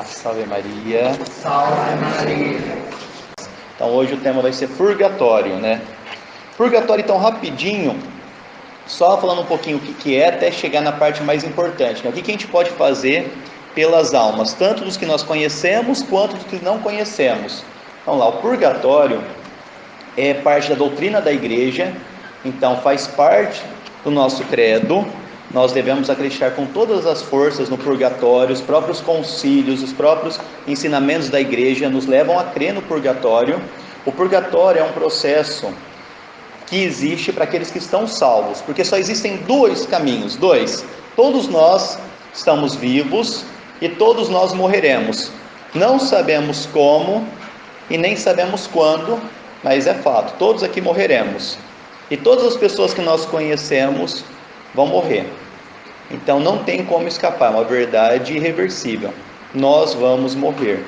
Salve Maria. Salve Maria. Então hoje o tema vai ser purgatório, né? Purgatório, então, rapidinho, só falando um pouquinho o que é, até chegar na parte mais importante, né? O que a gente pode fazer pelas almas, tanto dos que nós conhecemos, quanto dos que não conhecemos. Vamos lá, o purgatório é parte da doutrina da igreja, então faz parte do nosso credo. Nós devemos acreditar com todas as forças no purgatório. Os próprios concílios, os próprios ensinamentos da igreja nos levam a crer no purgatório. O purgatório é um processo que existe para aqueles que estão salvos, porque só existem dois caminhos, todos nós estamos vivos e todos nós morreremos, não sabemos como e nem sabemos quando, mas é fato, todos aqui morreremos, e todas as pessoas que nós conhecemos vão morrer, então não tem como escapar, é uma verdade irreversível, nós vamos morrer,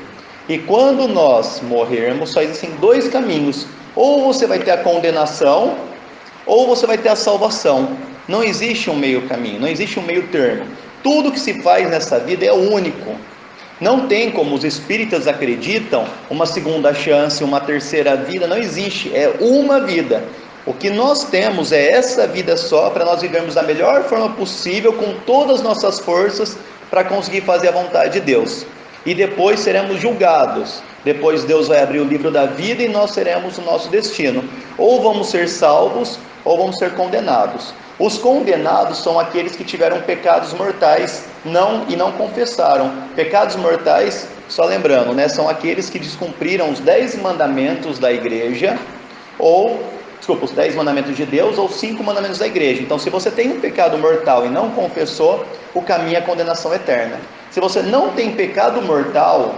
e quando nós morrermos, só existem dois caminhos, ou você vai ter a condenação, ou você vai ter a salvação. Não existe um meio caminho, não existe um meio termo. Tudo que se faz nessa vida é único. Não tem, como os espíritas acreditam, uma segunda chance, uma terceira vida, não existe, é uma vida. O que nós temos é essa vida só, para nós vivermos da melhor forma possível, com todas as nossas forças, para conseguir fazer a vontade de Deus. E depois seremos julgados. Depois Deus vai abrir o livro da vida e nós teremos o nosso destino. Ou vamos ser salvos, ou vamos ser condenados. Os condenados são aqueles que tiveram pecados mortais e não confessaram. Pecados mortais, só lembrando, né, são aqueles que descumpriram os 10 mandamentos da igreja, os 10 mandamentos de Deus ou 5 mandamentos da igreja. Então, se você tem um pecado mortal e não confessou, o caminho é a condenação eterna. Se você não tem pecado mortal,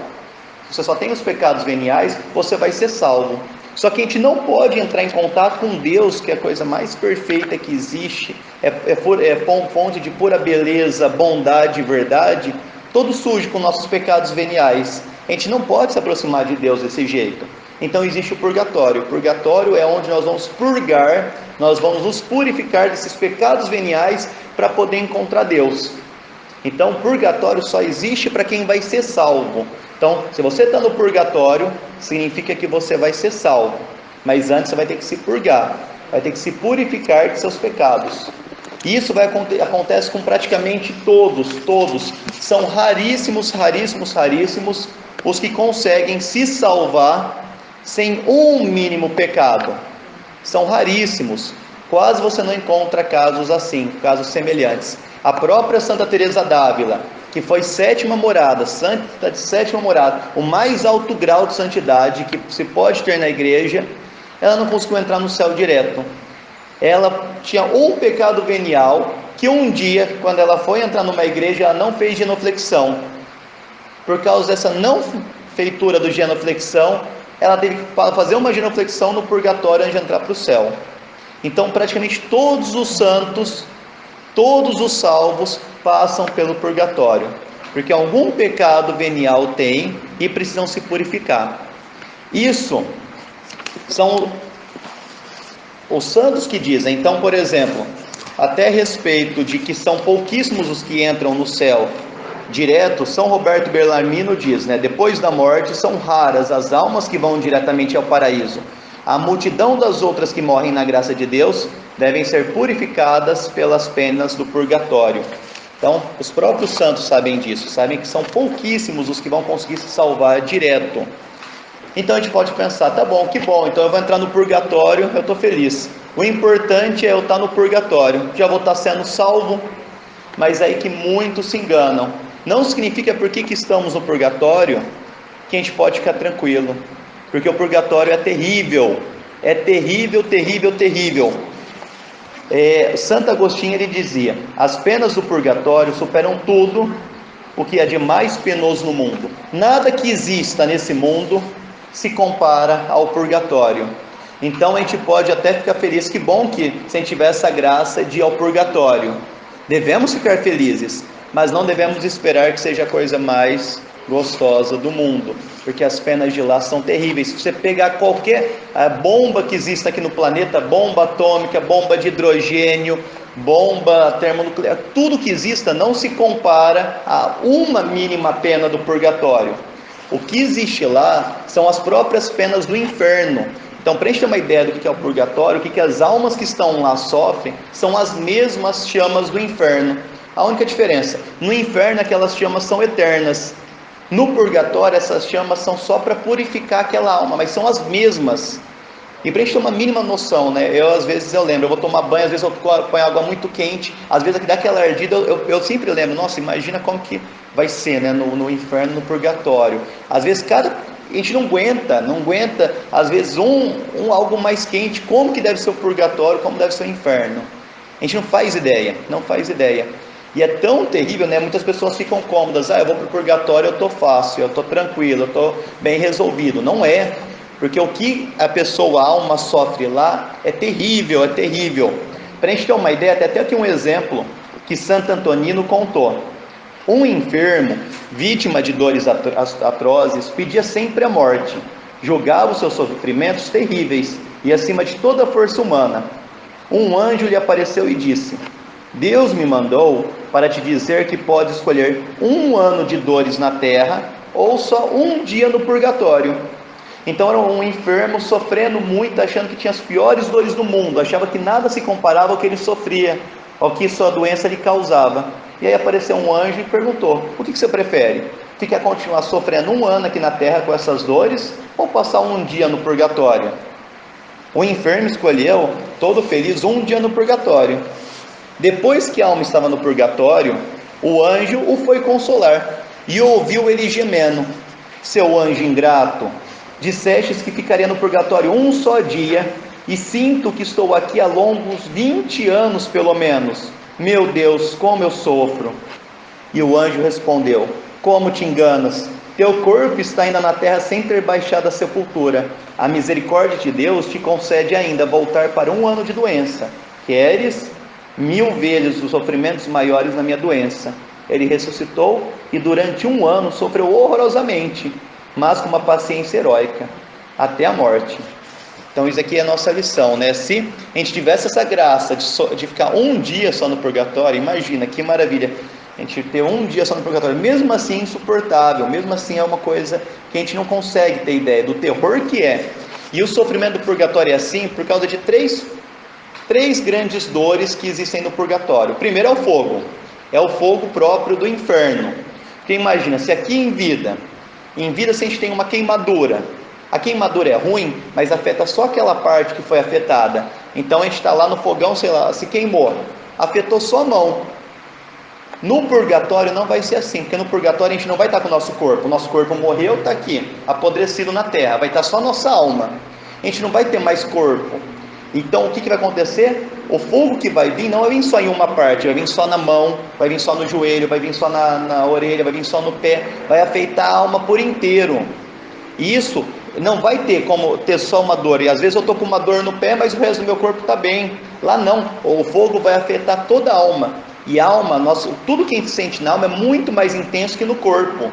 você só tem os pecados veniais, você vai ser salvo. Só que a gente não pode entrar em contato com Deus, que é a coisa mais perfeita que existe, é fonte de pura beleza, bondade e verdade, todo sujo com nossos pecados veniais. A gente não pode se aproximar de Deus desse jeito. Então existe o purgatório. O purgatório é onde nós vamos purgar, nós vamos nos purificar desses pecados veniais para poder encontrar Deus. Então o purgatório só existe para quem vai ser salvo. Então, se você está no purgatório, significa que você vai ser salvo. Mas antes você vai ter que se purgar, vai ter que se purificar de seus pecados. E isso acontece com praticamente todos. São raríssimos os que conseguem se salvar sem um mínimo pecado. São raríssimos. Quase você não encontra casos assim, casos semelhantes. A própria Santa Teresa d'Ávila, que foi sétima morada, santa de sétima morada, o mais alto grau de santidade que se pode ter na igreja, ela não conseguiu entrar no céu direto. Ela tinha um pecado venial, que um dia, quando ela foi entrar numa igreja, ela não fez genuflexão. Por causa dessa não feitura do genuflexão, ela teve que fazer uma genuflexão no purgatório antes de entrar para o céu. Então praticamente todos os santos, todos os salvos passam pelo purgatório, porque algum pecado venial tem e precisam se purificar. Isso são os santos que dizem. Então, por exemplo, até a respeito de que são pouquíssimos os que entram no céu direto, São Roberto Bellarmino diz, né, depois da morte são raras as almas que vão diretamente ao paraíso. A multidão das outras que morrem na graça de Deus devem ser purificadas pelas penas do purgatório. Então, os próprios santos sabem disso, sabem que são pouquíssimos os que vão conseguir se salvar direto. Então a gente pode pensar, tá bom, que bom, então eu vou entrar no purgatório, eu estou feliz. O importante é eu estar no purgatório, já vou estar sendo salvo, mas aí que muitos se enganam. Não significa porque que estamos no purgatório que a gente pode ficar tranquilo, porque o purgatório é terrível, terrível. Santo Agostinho ele dizia: as penas do purgatório superam tudo o que é de mais penoso no mundo. Nada que exista nesse mundo se compara ao purgatório. Então a gente pode até ficar feliz, que bom que se a gente tiver essa graça de ir ao purgatório. Devemos ficar felizes, mas não devemos esperar que seja a coisa mais gostosa do mundo, porque as penas de lá são terríveis. Se você pegar qualquer bomba que exista aqui no planeta, bomba atômica, bomba de hidrogênio, bomba termonuclear, tudo que exista não se compara a uma mínima pena do purgatório. O que existe lá são as próprias penas do inferno. Então, para a gente ter uma ideia do que é o purgatório, o que as almas que estão lá sofrem, são as mesmas chamas do inferno. A única diferença, no inferno aquelas chamas são eternas, no purgatório essas chamas são só para purificar aquela alma, mas são as mesmas. E para a gente ter uma mínima noção, né? Às vezes eu lembro, eu vou tomar banho, às vezes eu ponho água muito quente, às vezes aqui dá aquela ardida, eu sempre lembro, nossa, imagina como que vai ser, né? No inferno, no purgatório. Às vezes a gente não aguenta, às vezes algo mais quente, como que deve ser o purgatório, como deve ser o inferno. A gente não faz ideia. E é tão terrível, né? Muitas pessoas ficam cômodas, eu vou para o purgatório, eu estou fácil, eu estou tranquilo, eu estou bem resolvido. Não é. Porque o que a alma sofre lá é terrível. Para a gente ter uma ideia, até aqui um exemplo que Santo Antonino contou. Um enfermo, vítima de dores atrozes, pedia sempre a morte, julgava os seus sofrimentos terríveis e acima de toda a força humana. Um anjo lhe apareceu e disse: Deus me mandou para te dizer que pode escolher 1 ano de dores na terra ou só 1 dia no purgatório. Então era um enfermo sofrendo muito, achando que tinha as piores dores do mundo, achava que nada se comparava ao que ele sofria, ao que sua doença lhe causava. E aí apareceu um anjo e perguntou: o que você prefere? Você quer continuar sofrendo 1 ano aqui na terra com essas dores, ou passar 1 dia no purgatório? O enfermo escolheu, todo feliz, 1 dia no purgatório. Depois que a alma estava no purgatório, o anjo o foi consolar e ouviu ele gemendo: seu anjo ingrato, dissestes que ficaria no purgatório 1 só dia, e sinto que estou aqui há longos 20 anos pelo menos. Meu Deus, como eu sofro! E o anjo respondeu: como te enganas? Teu corpo está ainda na terra sem ter baixado a sepultura. A misericórdia de Deus te concede ainda voltar para 1 ano de doença. Queres 1000 vezes os sofrimentos maiores na minha doença? Ele ressuscitou e durante 1 ano sofreu horrorosamente, mas com uma paciência heróica, até a morte. Então isso aqui é a nossa lição, né? Se a gente tivesse essa graça de ficar 1 dia só no purgatório, imagina que maravilha, a gente ter 1 dia só no purgatório, mesmo assim insuportável, mesmo assim é uma coisa que a gente não consegue ter ideia do terror que é. E o sofrimento do purgatório é assim por causa de três grandes dores que existem no purgatório. O primeiro é o fogo próprio do inferno. Porque imagina, se aqui em vida se a gente tem uma queimadura, a queimadura é ruim, mas afeta só aquela parte que foi afetada. Então a gente está lá no fogão, sei lá, se queimou, afetou só a mão. No purgatório não vai ser assim, porque no purgatório a gente não vai estar com o nosso corpo morreu, está aqui, apodrecido na terra, vai estar só a nossa alma, a gente não vai ter mais corpo. Então o que vai acontecer? O fogo que vai vir não vai vir só em uma parte, vai vir só na mão, vai vir só no joelho, vai vir só na orelha, vai vir só no pé, vai afetar a alma por inteiro. E isso não vai ter como ter só uma dor, e às vezes eu estou com uma dor no pé, mas o resto do meu corpo está bem. Lá não, o fogo vai afetar toda a alma, e a alma, tudo que a gente sente na alma é muito mais intenso que no corpo.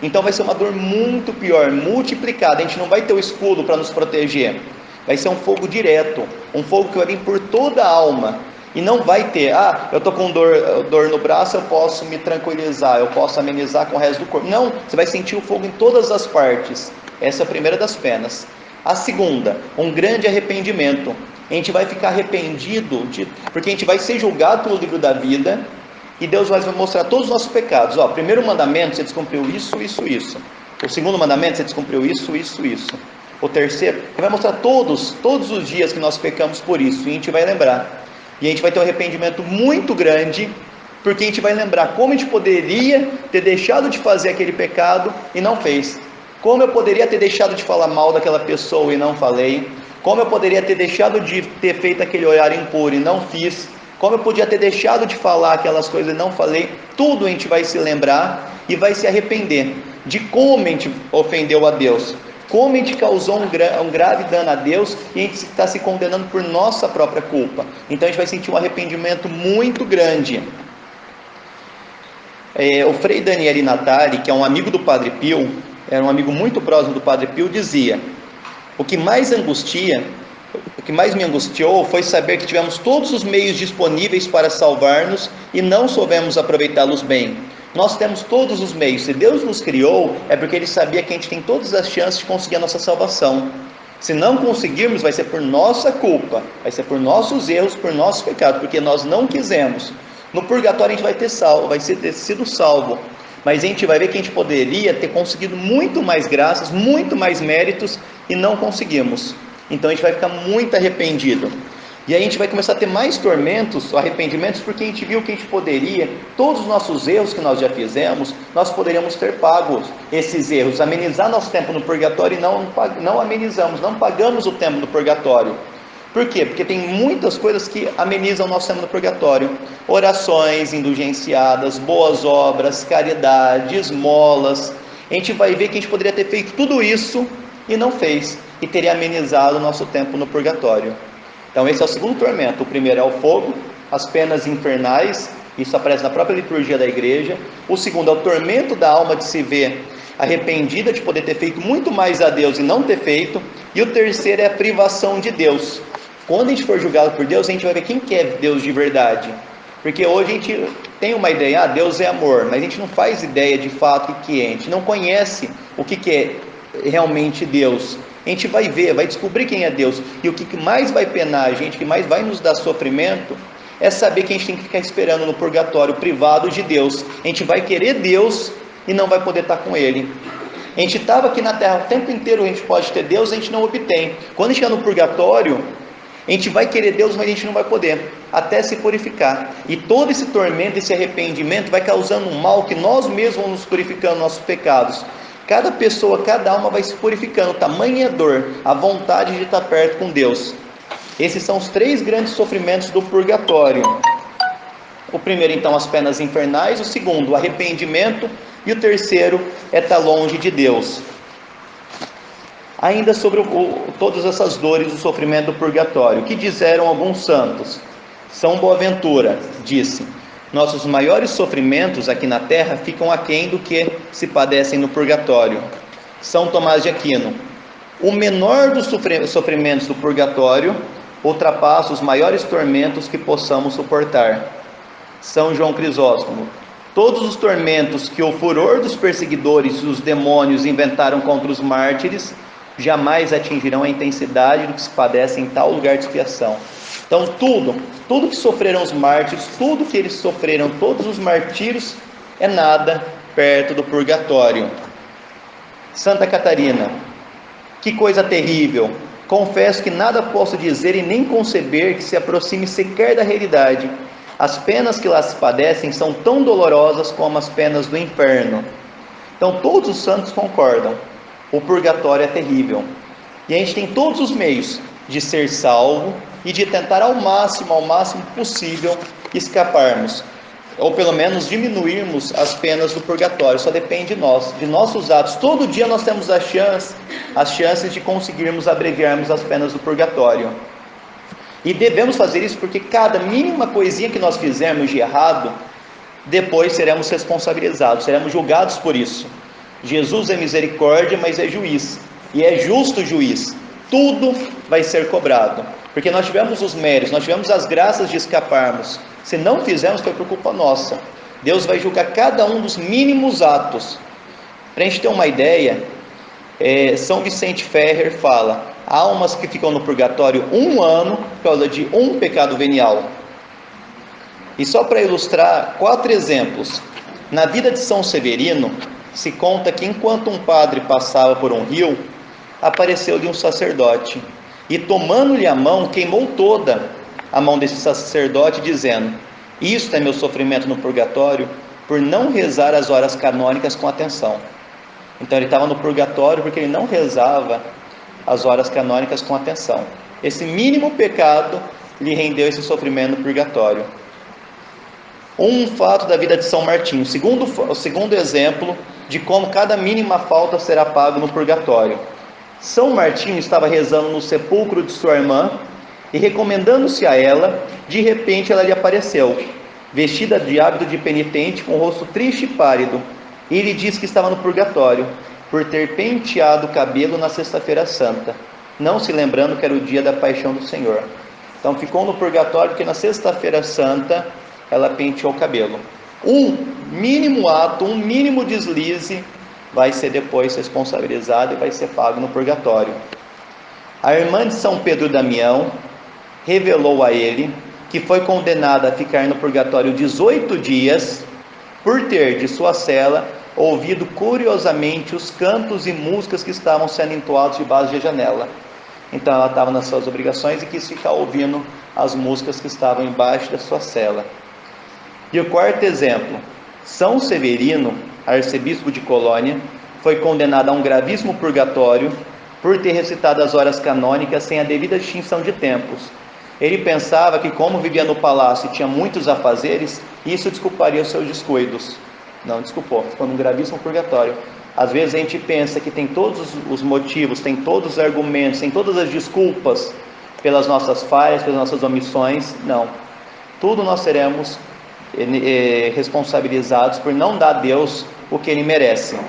Então vai ser uma dor muito pior, multiplicada. A gente não vai ter o escudo para nos proteger. Vai ser um fogo direto, um fogo que vai vir por toda a alma, e não vai ter, eu estou com dor no braço, eu posso me tranquilizar, eu posso amenizar com o resto do corpo. Não, você vai sentir o fogo em todas as partes. Essa é a primeira das penas. A segunda, um grande arrependimento. A gente vai ficar arrependido, porque a gente vai ser julgado pelo livro da vida, e Deus vai mostrar todos os nossos pecados. O primeiro mandamento, você descumpriu isso. O segundo mandamento, você descumpriu isso. O terceiro, ele vai mostrar todos os dias que nós pecamos por isso, e a gente vai lembrar. E a gente vai ter um arrependimento muito grande, porque a gente vai lembrar como a gente poderia ter deixado de fazer aquele pecado e não fez. Como eu poderia ter deixado de falar mal daquela pessoa e não falei. Como eu poderia ter deixado de ter feito aquele olhar impuro e não fiz. Como eu podia ter deixado de falar aquelas coisas e não falei. Tudo a gente vai se lembrar e vai se arrepender de como a gente ofendeu a Deus, como a gente causou um grave dano a Deus, e a gente está se condenando por nossa própria culpa. Então a gente vai sentir um arrependimento muito grande. O Frei Daniele Natali, que é um amigo do Padre Pio, era um amigo muito próximo do Padre Pio, dizia: o que mais me angustiou foi saber que tivemos todos os meios disponíveis para salvar-nos e não soubemos aproveitá-los bem. Nós temos todos os meios. Se Deus nos criou, é porque Ele sabia que a gente tem todas as chances de conseguir a nossa salvação. Se não conseguirmos, vai ser por nossa culpa, vai ser por nossos erros, por nossos pecados, porque nós não quisemos. No purgatório a gente vai ter sido salvo, mas a gente vai ver que a gente poderia ter conseguido muito mais graças, muito mais méritos, e não conseguimos. Então a gente vai ficar muito arrependido. E aí a gente vai começar a ter mais tormentos, arrependimentos, porque a gente viu que a gente poderia, todos os nossos erros que nós já fizemos, nós poderíamos ter pago esses erros, amenizar nosso tempo no purgatório, e não amenizamos, não pagamos o tempo no purgatório. Por quê? Porque tem muitas coisas que amenizam o nosso tempo no purgatório. Orações indulgenciadas, boas obras, caridade, esmolas. A gente vai ver que a gente poderia ter feito tudo isso e não fez, e teria amenizado o nosso tempo no purgatório. Então esse é o segundo tormento. O primeiro é o fogo, as penas infernais, isso aparece na própria liturgia da igreja. O segundo é o tormento da alma de se ver arrependida de poder ter feito muito mais a Deus e não ter feito. E o terceiro é a privação de Deus. Quando a gente for julgado por Deus, a gente vai ver quem que é Deus de verdade. Porque hoje a gente tem uma ideia, Deus é amor, mas a gente não faz ideia de fato o que é, a gente não conhece o que é realmente Deus. A gente vai ver, vai descobrir quem é Deus. E o que mais vai penar a gente, que mais vai nos dar sofrimento, é saber que a gente tem que ficar esperando no purgatório, privado de Deus. A gente vai querer Deus e não vai poder estar com Ele. A gente estava aqui na terra o tempo inteiro, a gente pode ter Deus, a gente não obtém. Quando a gente está no purgatório, a gente vai querer Deus, mas a gente não vai poder, até se purificar. E todo esse tormento, esse arrependimento vai causando um mal que nós mesmos vamos nos purificando nossos pecados. Cada pessoa, cada alma vai se purificando, tamanha dor, a vontade de estar perto com Deus. Esses são os três grandes sofrimentos do purgatório. O primeiro, então, as penas infernais. O segundo, o arrependimento. E o terceiro é estar longe de Deus. Ainda sobre todas essas dores, o sofrimento do purgatório, que disseram alguns santos. São Boaventura disse: nossos maiores sofrimentos aqui na terra ficam aquém do que se padecem no purgatório. São Tomás de Aquino: o menor dos sofrimentos do purgatório ultrapassa os maiores tormentos que possamos suportar. São João Crisóstomo: todos os tormentos que o furor dos perseguidores e os demônios inventaram contra os mártires jamais atingirão a intensidade do que se padece em tal lugar de expiação. Então tudo que sofreram os mártires, tudo que eles sofreram, todos os martírios, é nada perto do purgatório. Santa Catarina: que coisa terrível! Confesso que nada posso dizer e nem conceber que se aproxime sequer da realidade. As penas que lá se padecem são tão dolorosas como as penas do inferno. Então todos os santos concordam: o purgatório é terrível. E a gente tem todos os meios de ser salvo e de tentar ao máximo possível escaparmos, ou pelo menos diminuirmos as penas do purgatório. Só depende de nós, de nossos atos. Todo dia nós temos as chances de conseguirmos abreviarmos as penas do purgatório. E devemos fazer isso porque cada mínima coisinha que nós fizermos de errado, depois seremos responsabilizados, seremos julgados por isso. Jesus é misericórdia, mas é juiz, e é justo juiz. Tudo vai ser cobrado, porque nós tivemos os méritos, nós tivemos as graças de escaparmos. Se não fizermos, foi por culpa nossa. Deus vai julgar cada um dos mínimos atos. Para a gente ter uma ideia, São Vicente Ferrer fala: almas que ficam no purgatório 1 ano por causa de um pecado venial. E só para ilustrar 4 exemplos. Na vida de São Severino, se conta que enquanto um padre passava por um rio, apareceu-lhe um sacerdote, e tomando-lhe a mão, queimou toda a mão desse sacerdote, dizendo: isto é meu sofrimento no purgatório, por não rezar as horas canônicas com atenção. Então ele estava no purgatório porque ele não rezava as horas canônicas com atenção. Esse mínimo pecado lhe rendeu esse sofrimento no purgatório. Um fato da vida de São Martinho, o segundo exemplo de como cada mínima falta será pago no purgatório. São Martinho estava rezando no sepulcro de sua irmã, e recomendando-se a ela, de repente ela lhe apareceu. vestida de hábito de penitente, com o rosto triste e pálido. E ele disse que estava no purgatório, por ter penteado o cabelo na sexta-feira santa, não se lembrando que era o dia da paixão do Senhor. Então ficou no purgatório porque na sexta-feira santa ela penteou o cabelo. Um mínimo ato, um mínimo deslize vai ser depois responsabilizado e vai ser pago no purgatório. A irmã de São Pedro Damião revelou a ele que foi condenada a ficar no purgatório 18 dias por ter de sua cela ouvido curiosamente os cantos e músicas que estavam sendo entoados debaixo da janela. Então ela estava nas suas obrigações e quis ficar ouvindo as músicas que estavam embaixo da sua cela. E o quarto exemplo, São Severino, arcebispo de Colônia, foi condenado a um gravíssimo purgatório por ter recitado as horas canônicas sem a devida distinção de tempos. Ele pensava que, como vivia no palácio e tinha muitos afazeres, isso desculparia os seus descuidos. Não desculpou, ficou num gravíssimo purgatório. Às vezes a gente pensa que tem todos os motivos, tem todos os argumentos, tem todas as desculpas pelas nossas falhas, pelas nossas omissões. Não. Tudo nós seremos responsabilizados por não dar a Deus o que Ele merece.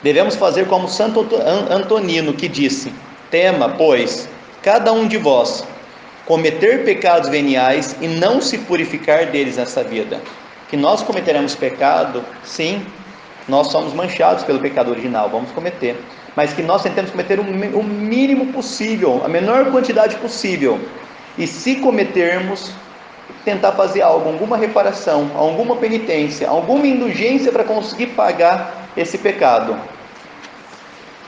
Devemos fazer como Santo Antonino, que disse: tema, pois, cada um de vós cometer pecados veniais e não se purificar deles nessa vida. Que nós cometeremos pecado, sim, nós somos manchados pelo pecado original, vamos cometer, mas que nós tentemos cometer o mínimo possível, a menor quantidade possível, e se cometermos, tentar fazer algo, alguma reparação, alguma penitência, alguma indulgência para conseguir pagar esse pecado.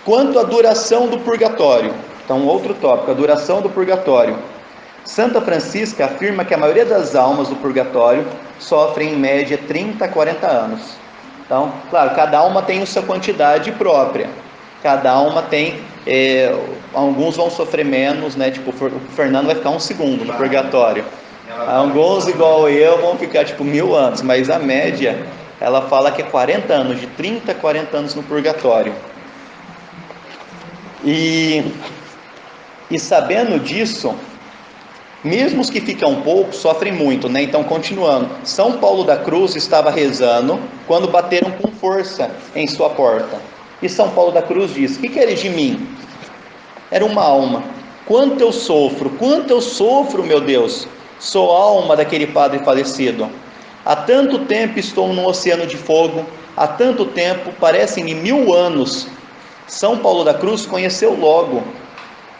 Quanto à duração do purgatório, então outro tópico, a duração do purgatório. Santa Francisca afirma que a maioria das almas do purgatório sofrem em média 30 a 40 anos. Então, claro, cada alma tem a sua quantidade própria. Cada alma tem, alguns vão sofrer menos, né? Tipo, o Fernando vai ficar 1 segundo no purgatório. Alguns, igual eu, vão ficar tipo 1000 anos, mas a média, ela fala que é 40 anos, de 30 a 40 anos no purgatório. E sabendo disso, mesmo os que ficam pouco sofrem muito, né? Então, continuando, São Paulo da Cruz estava rezando quando bateram com força em sua porta. E São Paulo da Cruz diz: que queres de mim? Era uma alma. Quanto eu sofro, meu Deus! Sou alma daquele padre falecido. Há tanto tempo estou num oceano de fogo, há tanto tempo, parecem-me 1000 anos. São Paulo da Cruz conheceu logo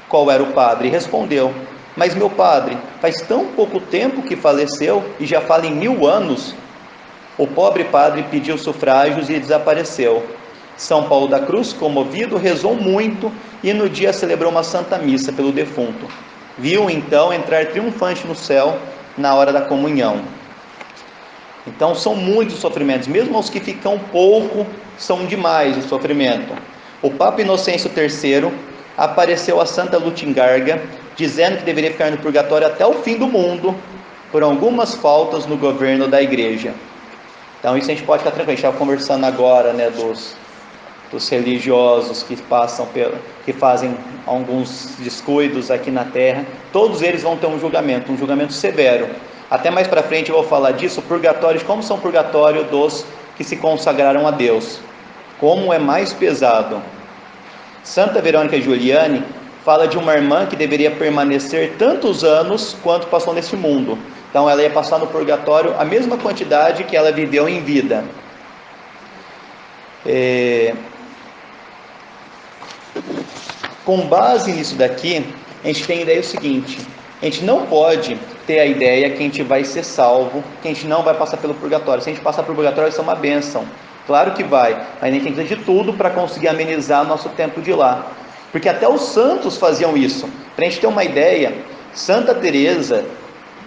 qual era o padre e respondeu: mas meu padre, faz tão pouco tempo que faleceu e já fala em 1000 anos. O pobre padre pediu sufrágios e desapareceu. São Paulo da Cruz, comovido, rezou muito e no dia celebrou uma santa missa pelo defunto. Viu então entrar triunfante no céu na hora da comunhão. Então são muitos sofrimentos, mesmo os que ficam pouco, são demais o sofrimento. O Papa Inocêncio III apareceu a Santa Lutingarga, dizendo que deveria ficar no purgatório até o fim do mundo, por algumas faltas no governo da igreja. Então isso a gente pode ficar tranquilo. A gente estava conversando agora, né, dos religiosos que fazem alguns descuidos aqui na terra. Todos eles vão ter um julgamento severo. Até mais para frente eu vou falar disso, purgatório, como são purgatório dos que se consagraram a Deus, como é mais pesado. Santa Verônica Giuliani fala de uma irmã que deveria permanecer tantos anos quanto passou nesse mundo. Então ela ia passar no purgatório a mesma quantidade que ela viveu em vida. Com base nisso daqui, a gente tem a ideia seguinte: a gente não pode ter a ideia que a gente vai ser salvo, que a gente não vai passar pelo purgatório. Se a gente passar pelo purgatório, isso é uma bênção. Claro que vai, mas a gente tem que fazer de tudo para conseguir amenizar nosso tempo de lá. Porque até os santos faziam isso. Para a gente ter uma ideia, Santa Teresa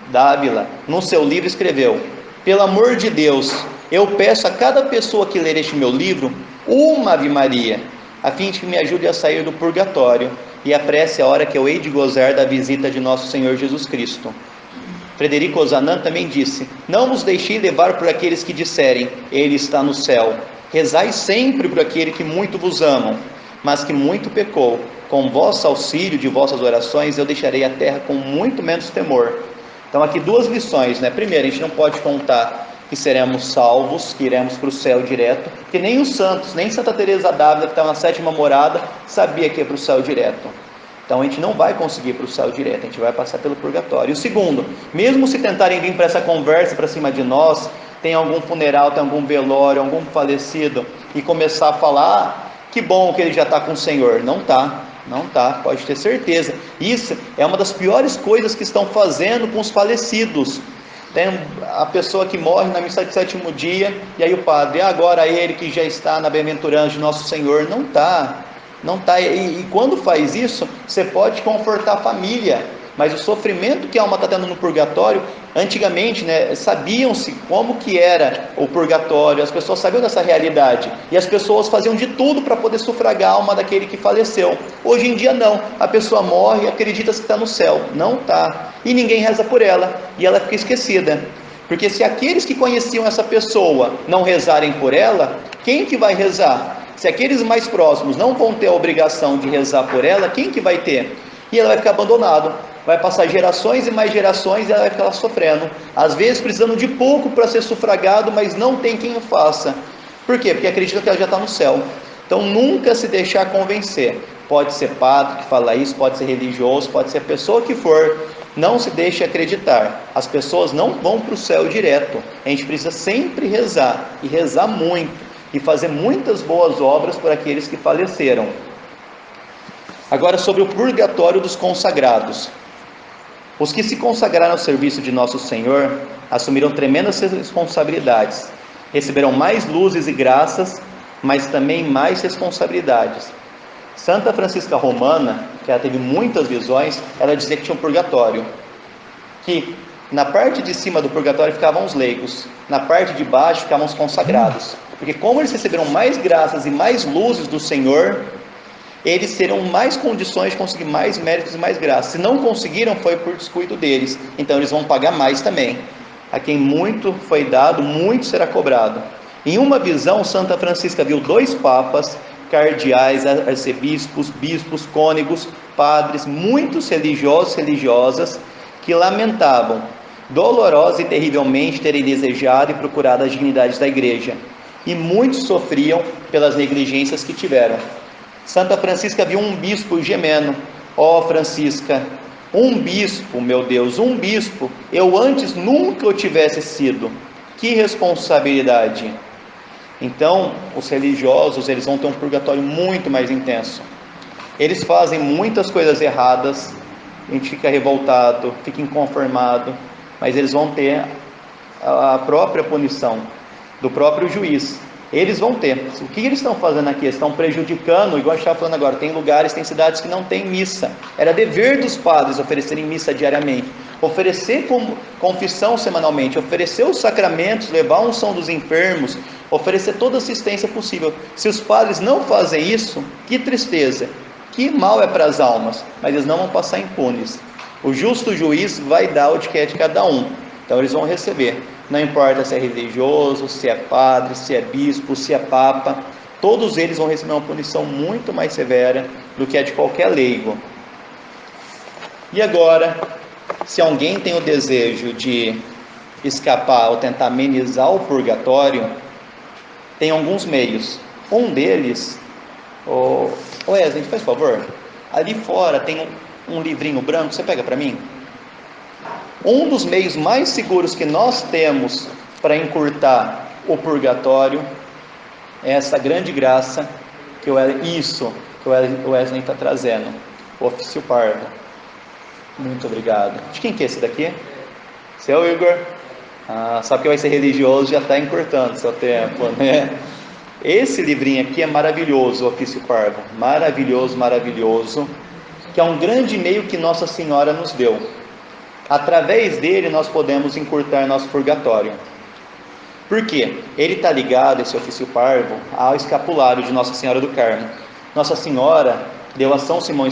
d'Ávila, no seu livro, escreveu: pelo amor de Deus, eu peço a cada pessoa que ler este meu livro uma Ave Maria, a fim de que me ajude a sair do purgatório, e a prece é a hora que eu hei de gozar da visita de nosso Senhor Jesus Cristo. Frederico Ozanam também disse: não vos deixei levar por aqueles que disserem, Ele está no céu. Rezai sempre por aquele que muito vos amam, mas que muito pecou. Com vosso auxílio de vossas orações, eu deixarei a terra com muito menos temor. Então aqui duas lições, né? Primeiro, a gente não pode contar que seremos salvos, que iremos para o céu direto, porque nem os santos, nem Santa Teresa d'Ávila, que estava na sétima morada, sabia que ia para o céu direto. Então a gente não vai conseguir ir para o céu direto, a gente vai passar pelo purgatório. E o segundo, mesmo se tentarem vir para essa conversa para cima de nós, tem algum funeral, tem algum velório, algum falecido, e começar a falar, que bom que ele já está com o Senhor. Não está, não está, pode ter certeza. Isso é uma das piores coisas que estão fazendo com os falecidos. Tem a pessoa que morre na missa de sétimo dia, e aí o padre, agora ele que já está na bem-aventurança de nosso Senhor. Não está, não está. E quando faz isso, você pode confortar a família, mas o sofrimento que a alma está tendo no purgatório, antigamente, né, sabiam-se como que era o purgatório, as pessoas sabiam dessa realidade, e as pessoas faziam de tudo para poder sufragar a alma daquele que faleceu. Hoje em dia não, a pessoa morre e acredita que está no céu. Não está, e ninguém reza por ela, e ela fica esquecida, porque se aqueles que conheciam essa pessoa não rezarem por ela, quem que vai rezar? Se aqueles mais próximos não vão ter a obrigação de rezar por ela, quem que vai ter? E ela vai ficar abandonada, vai passar gerações e mais gerações, e ela vai ficar lá sofrendo, às vezes precisando de pouco para ser sufragado, mas não tem quem o faça. Por quê? Porque acredita que ela já está no céu. Então nunca se deixar convencer. Pode ser padre que fala isso, pode ser religioso, pode ser a pessoa que for, não se deixe acreditar. As pessoas não vão para o céu direto. A gente precisa sempre rezar, e rezar muito, e fazer muitas boas obras por aqueles que faleceram. Agora, sobre o purgatório dos consagrados. Os que se consagraram ao serviço de nosso Senhor assumiram tremendas responsabilidades, receberão mais luzes e graças, mas também mais responsabilidades. Santa Francisca Romana, que ela teve muitas visões, ela dizia que tinha um purgatório, que na parte de cima do purgatório ficavam os leigos, na parte de baixo ficavam os consagrados, porque como eles receberam mais graças e mais luzes do Senhor, eles terão mais condições de conseguir mais méritos e mais graças. Se não conseguiram, foi por descuido deles, então eles vão pagar mais também. A quem muito foi dado, muito será cobrado. Em uma visão, Santa Francisca viu 2 papas, cardeais, arcebispos, bispos, cônegos, padres, muitos religiosos e religiosas, que lamentavam dolorosa e terrivelmente terem desejado e procurado as dignidades da igreja, e muitos sofriam pelas negligências que tiveram. Santa Francisca viu um bispo gemendo: ó Francisca, um bispo, meu Deus, um bispo, eu antes nunca eu tivesse sido. Que responsabilidade! Então, os religiosos, eles vão ter um purgatório muito mais intenso. Eles fazem muitas coisas erradas, a gente fica revoltado, fica inconformado, mas eles vão ter a própria punição do próprio juiz. Eles vão ter. O que eles estão fazendo aqui? Eles estão prejudicando, igual a gente estava falando agora, tem lugares, tem cidades que não tem missa. Era dever dos padres oferecerem missa diariamente, oferecer confissão semanalmente, oferecer os sacramentos, levar a unção dos enfermos, oferecer toda a assistência possível. Se os padres não fazem isso, que tristeza, que mal é para as almas, mas eles não vão passar impunes. O justo juiz vai dar o que é de cada um, então eles vão receber. Não importa se é religioso, se é padre, se é bispo, se é papa, todos eles vão receber uma punição muito mais severa do que a de qualquer leigo. E agora, se alguém tem o desejo de escapar ou tentar amenizar o purgatório, tem alguns meios. Um deles, Wesley, faz favor, ali fora tem um livrinho branco, você pega para mim? Um dos meios mais seguros que nós temos para encurtar o purgatório é essa grande graça que o Wesley está trazendo, o ofício parvo. Muito obrigado. De quem que é esse daqui? Seu Igor? Sabe que vai ser religioso, já está encurtando seu tempo, né? Esse livrinho aqui é maravilhoso, o ofício parvo. Maravilhoso, maravilhoso. Que é um grande meio que Nossa Senhora nos deu. Através dele nós podemos encurtar nosso purgatório. Por quê? Ele está ligado, esse ofício parvo, ao escapulário de Nossa Senhora do Carmo. Nossa Senhora deu a São Simão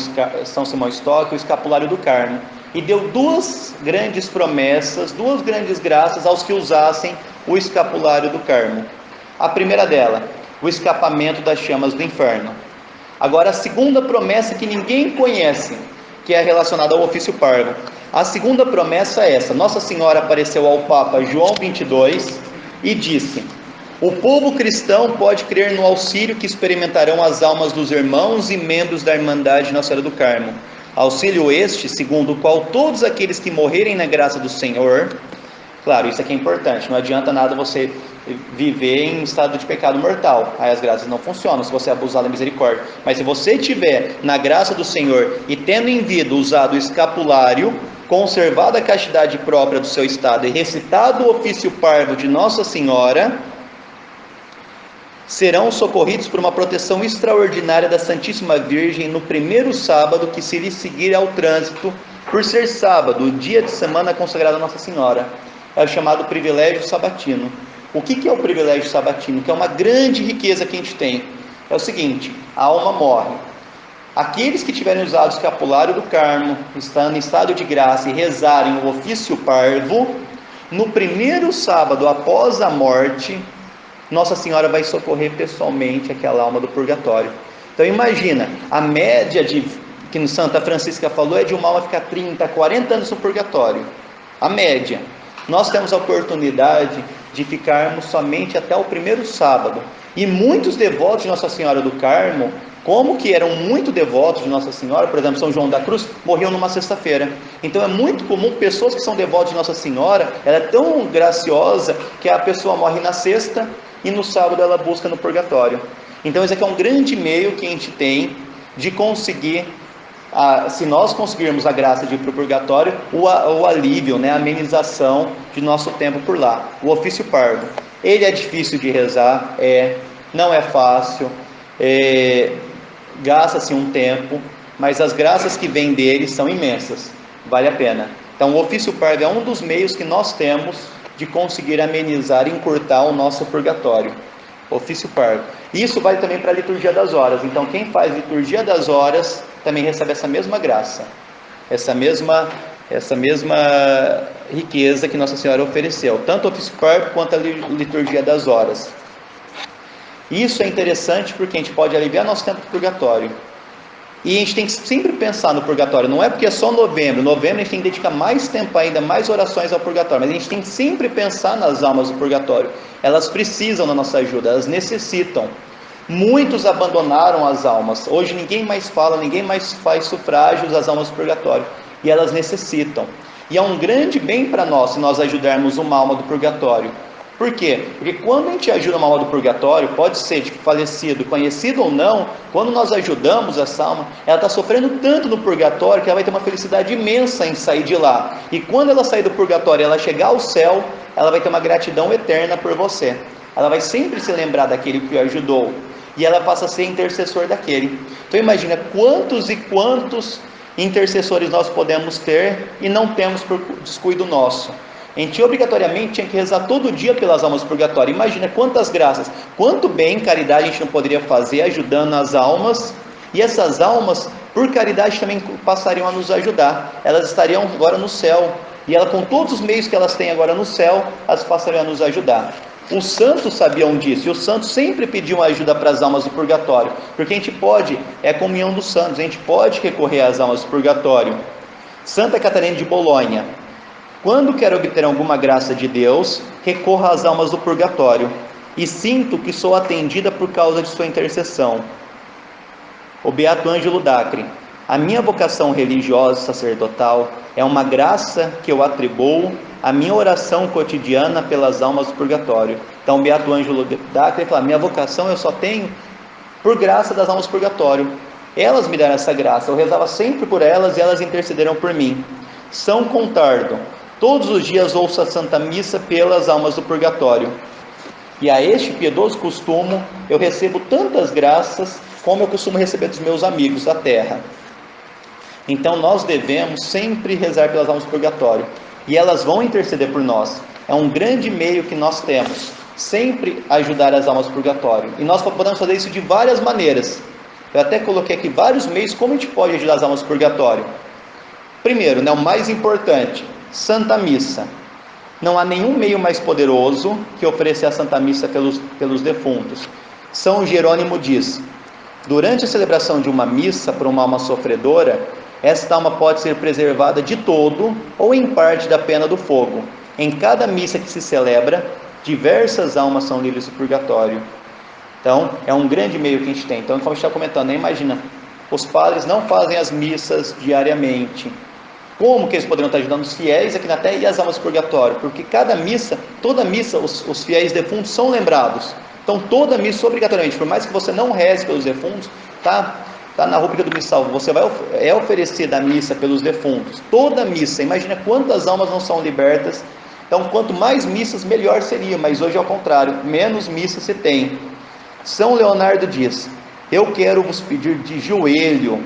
Stock o escapulário do Carmo, e deu 2 grandes promessas, 2 grandes graças aos que usassem o escapulário do Carmo. A primeira dela, o escapamento das chamas do inferno. Agora, a segunda promessa que ninguém conhece, que é relacionada ao ofício parvo. A segunda promessa é essa: Nossa Senhora apareceu ao Papa João 22 e disse: o povo cristão pode crer no auxílio que experimentarão as almas dos irmãos e membros da Irmandade Nossa Senhora do Carmo. Auxílio este, segundo o qual todos aqueles que morrerem na graça do Senhor... Claro, isso aqui é importante, não adianta nada você viver em estado de pecado mortal, aí as graças não funcionam se você abusar da misericórdia. Mas se você estiver na graça do Senhor e tendo em vida usado o escapulário, conservado a castidade própria do seu estado e recitado o ofício parvo de Nossa Senhora, serão socorridos por uma proteção extraordinária da Santíssima Virgem no primeiro sábado que se lhe seguir ao trânsito, por ser sábado, o dia de semana consagrado a Nossa Senhora. É o chamado privilégio sabatino. O que é o privilégio sabatino? Que é uma grande riqueza que a gente tem. É o seguinte: a alma morre. Aqueles que tiverem usado o escapulário do Carmo, estando em estado de graça e rezarem o ofício parvo, no primeiro sábado após a morte, Nossa Senhora vai socorrer pessoalmente aquela alma do purgatório. Então imagina, a média que no Santa Francisca falou é de uma alma ficar 30, 40 anos no purgatório. A média. Nós temos a oportunidade de ficarmos somente até o primeiro sábado. E muitos devotos de Nossa Senhora do Carmo, como que eram muito devotos de Nossa Senhora, por exemplo, São João da Cruz, morriam numa sexta-feira. Então é muito comum pessoas que são devotas de Nossa Senhora, ela é tão graciosa que a pessoa morre na sexta e no sábado ela busca no purgatório. Então esse aqui é um grande meio que a gente tem de conseguir, se nós conseguirmos a graça de ir para o purgatório, o alívio, a amenização de nosso tempo por lá. O ofício parvo, ele é difícil de rezar, não é fácil, gasta-se um tempo, mas as graças que vêm dele são imensas, vale a pena. Então o ofício parvo é um dos meios que nós temos de conseguir amenizar e encurtar o nosso purgatório. Ofício parvo. Isso vale também para a liturgia das horas. Então quem faz liturgia das horas também recebe essa mesma graça, essa mesma riqueza que Nossa Senhora ofereceu, tanto o ofício parvo quanto a liturgia das horas. Isso é interessante porque a gente pode aliviar nosso tempo de purgatório. E a gente tem que sempre pensar no purgatório. Não é porque é só novembro. Novembro a gente tem que dedicar mais tempo ainda, mais orações ao purgatório. Mas a gente tem que sempre pensar nas almas do purgatório. Elas precisam da nossa ajuda, elas necessitam. Muitos abandonaram as almas. Hoje ninguém mais fala, ninguém mais faz sufrágios às almas do purgatório. E elas necessitam. E é um grande bem para nós se nós ajudarmos uma alma do purgatório. Por quê? Porque quando a gente ajuda uma alma do purgatório, pode ser de falecido, conhecido ou não, quando nós ajudamos essa alma, ela está sofrendo tanto no purgatório que ela vai ter uma felicidade imensa em sair de lá. E quando ela sair do purgatório e ela chegar ao céu, ela vai ter uma gratidão eterna por você. Ela vai sempre se lembrar daquele que a ajudou. E ela passa a ser intercessor daquele. Então imagina quantos e quantos intercessores nós podemos ter e não temos por descuido nosso. A gente obrigatoriamente tinha que rezar todo dia pelas almas do purgatório. Imagina quantas graças, quanto bem, caridade a gente não poderia fazer ajudando as almas. E essas almas, por caridade, também passariam a nos ajudar. Elas estariam agora no céu. E ela, com todos os meios que elas têm agora no céu, elas passariam a nos ajudar. Os santos sabiam disso. E os santos sempre pediam ajuda para as almas do purgatório. Porque a gente pode, é a comunhão dos santos, a gente pode recorrer às almas do purgatório. Santa Catarina de Bolonha. Quando quero obter alguma graça de Deus, recorro às almas do purgatório e sinto que sou atendida por causa de sua intercessão. O Beato Ângelo Dacre. A minha vocação religiosa e sacerdotal é uma graça que eu atribuo à minha oração cotidiana pelas almas do purgatório. Então, o Beato Ângelo Dacre fala: minha vocação eu só tenho por graça das almas do purgatório. Elas me deram essa graça, eu rezava sempre por elas e elas intercederam por mim. São Contardo. Todos os dias ouço a Santa Missa pelas almas do purgatório. E a este piedoso costume eu recebo tantas graças como eu costumo receber dos meus amigos da terra. Então nós devemos sempre rezar pelas almas do purgatório. E elas vão interceder por nós. É um grande meio que nós temos. Sempre ajudar as almas do purgatório. E nós podemos fazer isso de várias maneiras. Eu até coloquei aqui vários meios como a gente pode ajudar as almas do purgatório. Primeiro, o mais importante, Santa Missa. Não há nenhum meio mais poderoso que oferecer a Santa Missa pelos defuntos. São Jerônimo diz: durante a celebração de uma missa por uma alma sofredora, Esta alma pode ser preservada de todo ou em parte da pena do fogo. Em cada missa que se celebra, diversas almas são livres do purgatório. Então, é um grande meio que a gente tem. Então, como a gente está comentando, né? Imagina, os padres não fazem as missas diariamente. Como que eles poderiam estar ajudando os fiéis aqui na terra e as almas do purgatório? Porque cada missa, toda missa, os fiéis defuntos são lembrados. Então, toda missa, obrigatoriamente, por mais que você não reze pelos defuntos, tá na rubrica do missal, você é oferecida a missa pelos defuntos. Toda missa, imagina quantas almas não são libertas. Então, quanto mais missas, melhor seria, mas hoje é o contrário, menos missas se tem. São Leonardo diz: eu quero vos pedir de joelho,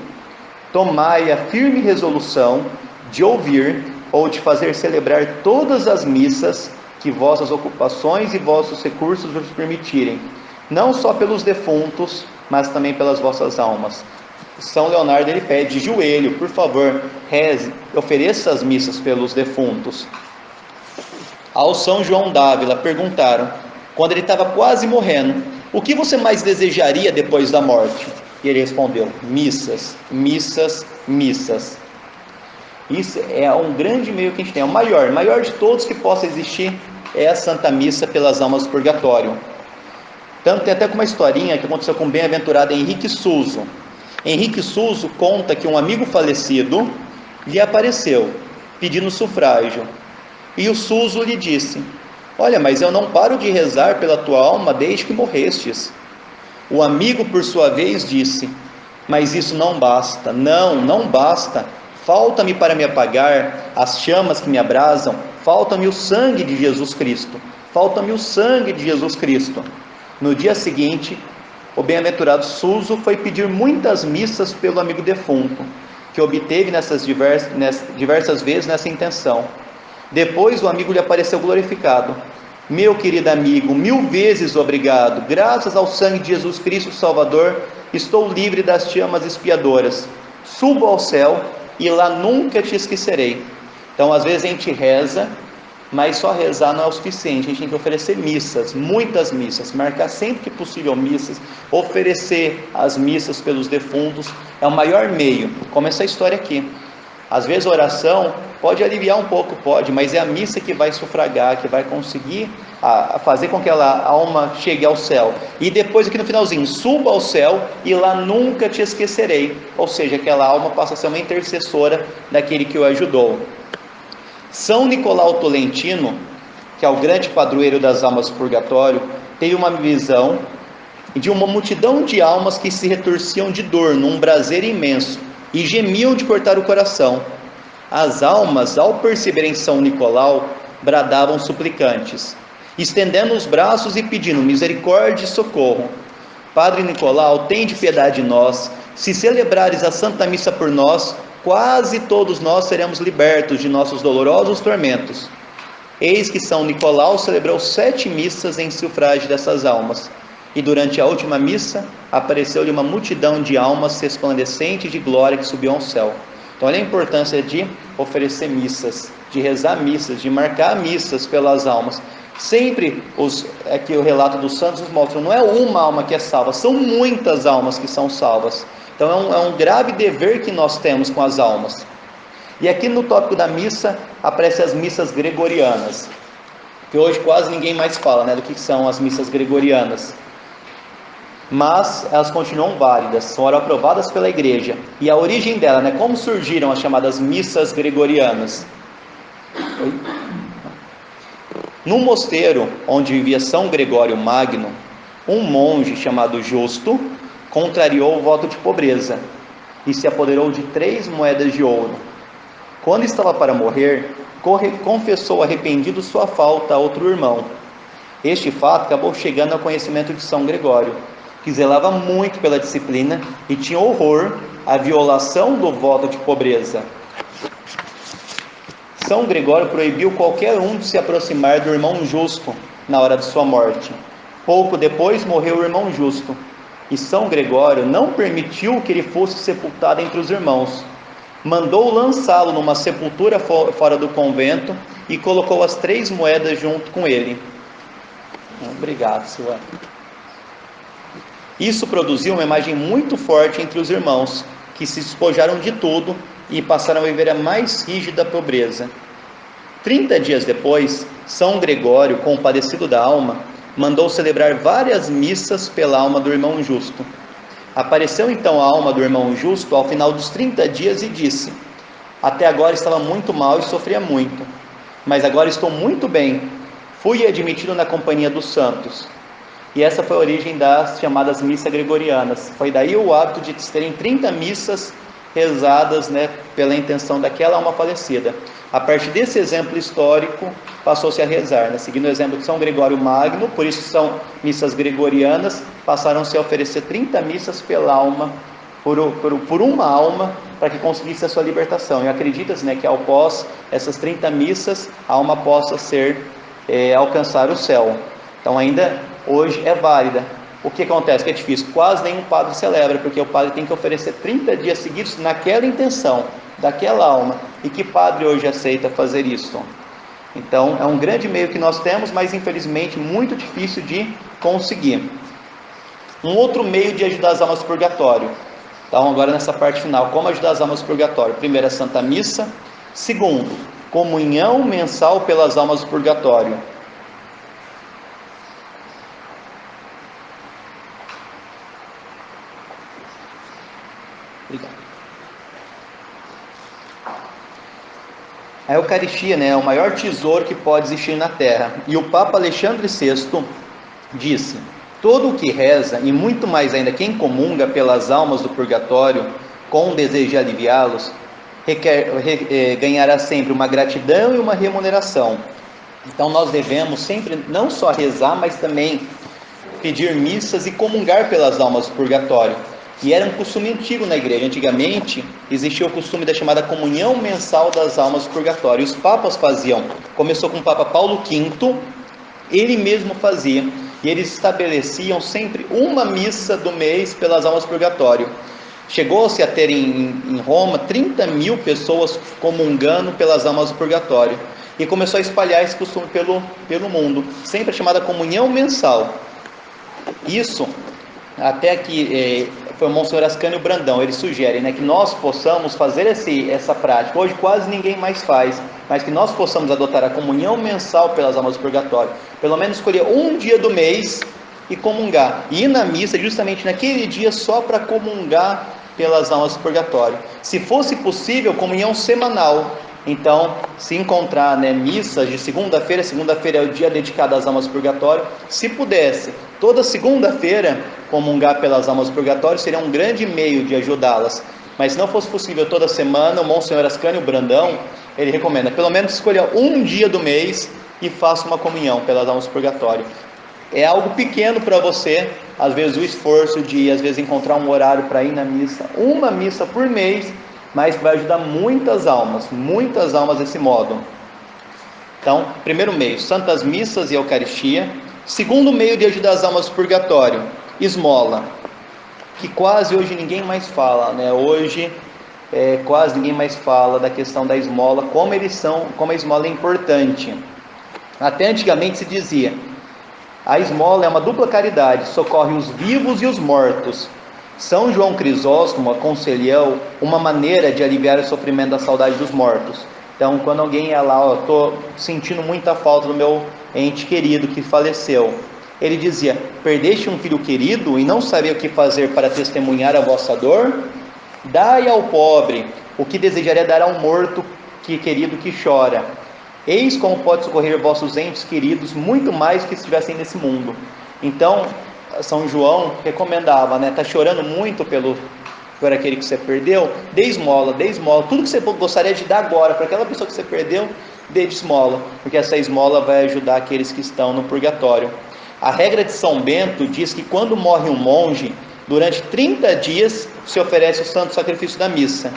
tomai a firme resolução de ouvir ou de fazer celebrar todas as missas que vossas ocupações e vossos recursos vos permitirem, não só pelos defuntos, mas também pelas vossas almas. São Leonardo, ele pede de joelho, por favor, reze, ofereça as missas pelos defuntos. Ao São João d'Ávila perguntaram, quando ele estava quase morrendo: o que você mais desejaria depois da morte? E ele respondeu: missas, missas, missas. Isso é um grande meio que a gente tem, é o maior de todos que possa existir, é a Santa Missa pelas almas do purgatório. Tanto tem até uma historinha que aconteceu com o bem-aventurado Henrique Suso. Henrique Suso conta que um amigo falecido lhe apareceu pedindo sufrágio, e o Suso lhe disse: olha, mas eu não paro de rezar pela tua alma desde que morrestes. O amigo, por sua vez, disse: mas isso não basta, não basta. Falta-me para me apagar as chamas que me abrasam, falta-me o sangue de Jesus Cristo, falta-me o sangue de Jesus Cristo. No dia seguinte, o bem-aventurado Suso foi pedir muitas missas pelo amigo defunto, que obteve diversas vezes nessa intenção. Depois o amigo lhe apareceu glorificado: meu querido amigo, 1000 vezes obrigado, graças ao sangue de Jesus Cristo Salvador, estou livre das chamas expiadoras, subo ao céu e lá nunca te esquecerei. Então, às vezes a gente reza, mas só rezar não é o suficiente, a gente tem que oferecer missas, muitas missas, marcar sempre que possível missas, oferecer as missas pelos defuntos, é o maior meio, como essa história aqui. Às vezes a oração pode aliviar um pouco, pode, mas é a missa que vai sufragar, que vai conseguir fazer com que aquela alma chegue ao céu. E depois aqui no finalzinho, suba ao céu e lá nunca te esquecerei. Ou seja, aquela alma passa a ser uma intercessora daquele que o ajudou. São Nicolau Tolentino, que é o grande padroeiro das almas do purgatório, teve uma visão de uma multidão de almas que se retorciam de dor num braseiro imenso e gemiam de cortar o coração. As almas, ao perceberem São Nicolau, bradavam suplicantes, estendendo os braços e pedindo misericórdia e socorro: Padre Nicolau, tende piedade de nós, se celebrares a Santa Missa por nós, quase todos nós seremos libertos de nossos dolorosos tormentos. Eis que São Nicolau celebrou 7 missas em sufrágio dessas almas, e durante a última missa apareceu-lhe uma multidão de almas resplandecentes de glória que subiam ao céu. Então olha a importância de oferecer missas, de rezar missas, de marcar missas pelas almas. Sempre aqui o relato dos santos nos mostra, não é uma alma que é salva, são muitas almas que são salvas. Então é um grave dever que nós temos com as almas. E aqui no tópico da missa aparecem as missas gregorianas, que hoje quase ninguém mais fala, né, do que são as missas gregorianas. Mas elas continuam válidas, foram aprovadas pela igreja. E a origem dela, né, como surgiram as chamadas missas gregorianas? No mosteiro onde vivia São Gregório Magno, um monge chamado Justo contrariou o voto de pobreza e se apoderou de 3 moedas de ouro. Quando estava para morrer, confessou arrependido sua falta a outro irmão. Este fato acabou chegando ao conhecimento de São Gregório, que zelava muito pela disciplina e tinha horror à violação do voto de pobreza. São Gregório proibiu qualquer um de se aproximar do irmão Justo na hora de sua morte. Pouco depois morreu o irmão Justo, e São Gregório não permitiu que ele fosse sepultado entre os irmãos. Mandou lançá-lo numa sepultura fora do convento e colocou as 3 moedas junto com ele. Obrigado, Silvana. Isso produziu uma imagem muito forte entre os irmãos, que se despojaram de tudo e passaram a viver a mais rígida pobreza. 30 dias depois, São Gregório, compadecido da alma, mandou celebrar várias missas pela alma do irmão justo. Apareceu então a alma do irmão justo ao final dos 30 dias e disse: até agora estava muito mal e sofria muito, mas agora estou muito bem. Fui admitido na companhia dos santos. E essa foi a origem das chamadas missas gregorianas. Foi daí o hábito de terem 30 missas rezadas, né, pela intenção daquela alma falecida. A partir desse exemplo histórico, passou-se a rezar, né, seguindo o exemplo de São Gregório Magno, por isso são missas gregorianas, passaram-se a oferecer 30 missas pela alma, por uma alma, para que conseguisse a sua libertação. E acredita-se, né, que após essas 30 missas, a alma possa alcançar o céu. Então ainda hoje é válida. O que acontece? Que é difícil, quase nenhum padre celebra, porque o padre tem que oferecer 30 dias seguidos naquela intenção, daquela alma. E que padre hoje aceita fazer isso? Então é um grande meio que nós temos, mas infelizmente muito difícil de conseguir. Um outro meio de ajudar as almas do purgatório. Então agora nessa parte final, como ajudar as almas do purgatório? Primeiro, a Santa Missa. Segundo, comunhão mensal pelas almas do purgatório. Obrigado. A Eucaristia, né, é o maior tesouro que pode existir na Terra. E o Papa Alexandre VI disse: todo o que reza, e muito mais ainda quem comunga pelas almas do purgatório, com o desejo de aliviá-los, ganhará sempre uma gratidão e uma remuneração. Então nós devemos sempre não só rezar, mas também pedir missas e comungar pelas almas do purgatório. E era um costume antigo na igreja. Antigamente existia o costume da chamada comunhão mensal das almas do purgatório. Os papas faziam, começou com o Papa Paulo V, ele mesmo fazia, e eles estabeleciam sempre uma missa do mês pelas almas do purgatório. Chegou-se a ter em Roma 30 mil pessoas comungando pelas almas do purgatório, e começou a espalhar esse costume pelo mundo, sempre a chamada comunhão mensal. Isso até que foi o Monsenhor Ascânio Brandão, ele sugere, né, que nós possamos fazer essa prática. Hoje quase ninguém mais faz, mas que nós possamos adotar a comunhão mensal pelas almas do purgatório, pelo menos escolher um dia do mês e comungar, e ir na missa justamente naquele dia só para comungar pelas almas do purgatório. Se fosse possível, comunhão semanal. Então, se encontrar, né, missas de segunda-feira é o dia dedicado às almas do purgatório, se pudesse, toda segunda-feira, comungar pelas almas do purgatório, seria um grande meio de ajudá-las. Mas se não fosse possível toda semana, o Monsenhor Ascânio Brandão, ele recomenda, pelo menos escolha um dia do mês e faça uma comunhão pelas almas do purgatório. É algo pequeno para você, às vezes o esforço de, às vezes, encontrar um horário para ir na missa, uma missa por mês, mas vai ajudar muitas almas desse modo. Então, primeiro meio, santas missas e Eucaristia. Segundo meio de ajudar as almas do purgatório, esmola, que quase hoje ninguém mais fala, né? Hoje quase ninguém mais fala da questão da esmola, como a esmola é importante. Até antigamente se dizia, a esmola é uma dupla caridade, socorre os vivos e os mortos. São João Crisóstomo aconselhou uma maneira de aliviar o sofrimento da saudade dos mortos. Então, quando alguém ia lá, estou sentindo muita falta do meu ente querido que faleceu, ele dizia: perdeste um filho querido e não sabia o que fazer para testemunhar a vossa dor? Dai ao pobre o que desejaria dar ao morto querido que chora. Eis como pode socorrer vossos entes queridos muito mais que estivessem nesse mundo. Então, São João recomendava, né? Está chorando muito por aquele que você perdeu? Dê esmola. Tudo que você gostaria de dar agora para aquela pessoa que você perdeu, dê de esmola, porque essa esmola vai ajudar aqueles que estão no purgatório. A regra de São Bento diz que quando morre um monge, durante 30 dias se oferece o santo sacrifício da missa.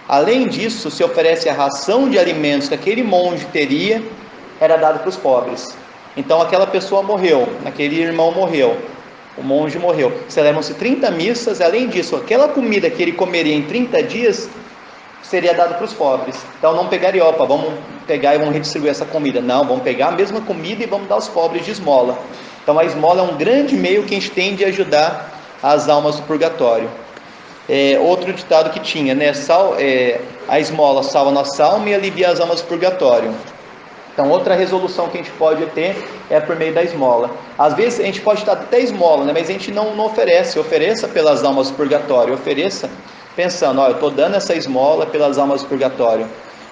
Além disso, se oferece a ração de alimentos que aquele monge teria, era dado para os pobres. Então aquela pessoa morreu, aquele irmão morreu, o monge morreu, celebram-se 30 missas. Além disso, aquela comida que ele comeria em 30 dias seria dado para os pobres. Então não pegaria, vamos pegar e vamos redistribuir essa comida. Não, vamos pegar a mesma comida e vamos dar aos pobres de esmola. Então a esmola é um grande meio que a gente tem de ajudar as almas do purgatório. Outro ditado que tinha, né? A esmola salva nossa alma e alivia as almas do purgatório. Então, outra resolução que a gente pode ter é por meio da esmola. Às vezes a gente pode dar até esmola, né? Mas a gente não oferece. Ofereça pelas almas do purgatório. Ofereça pensando, eu estou dando essa esmola pelas almas do purgatório.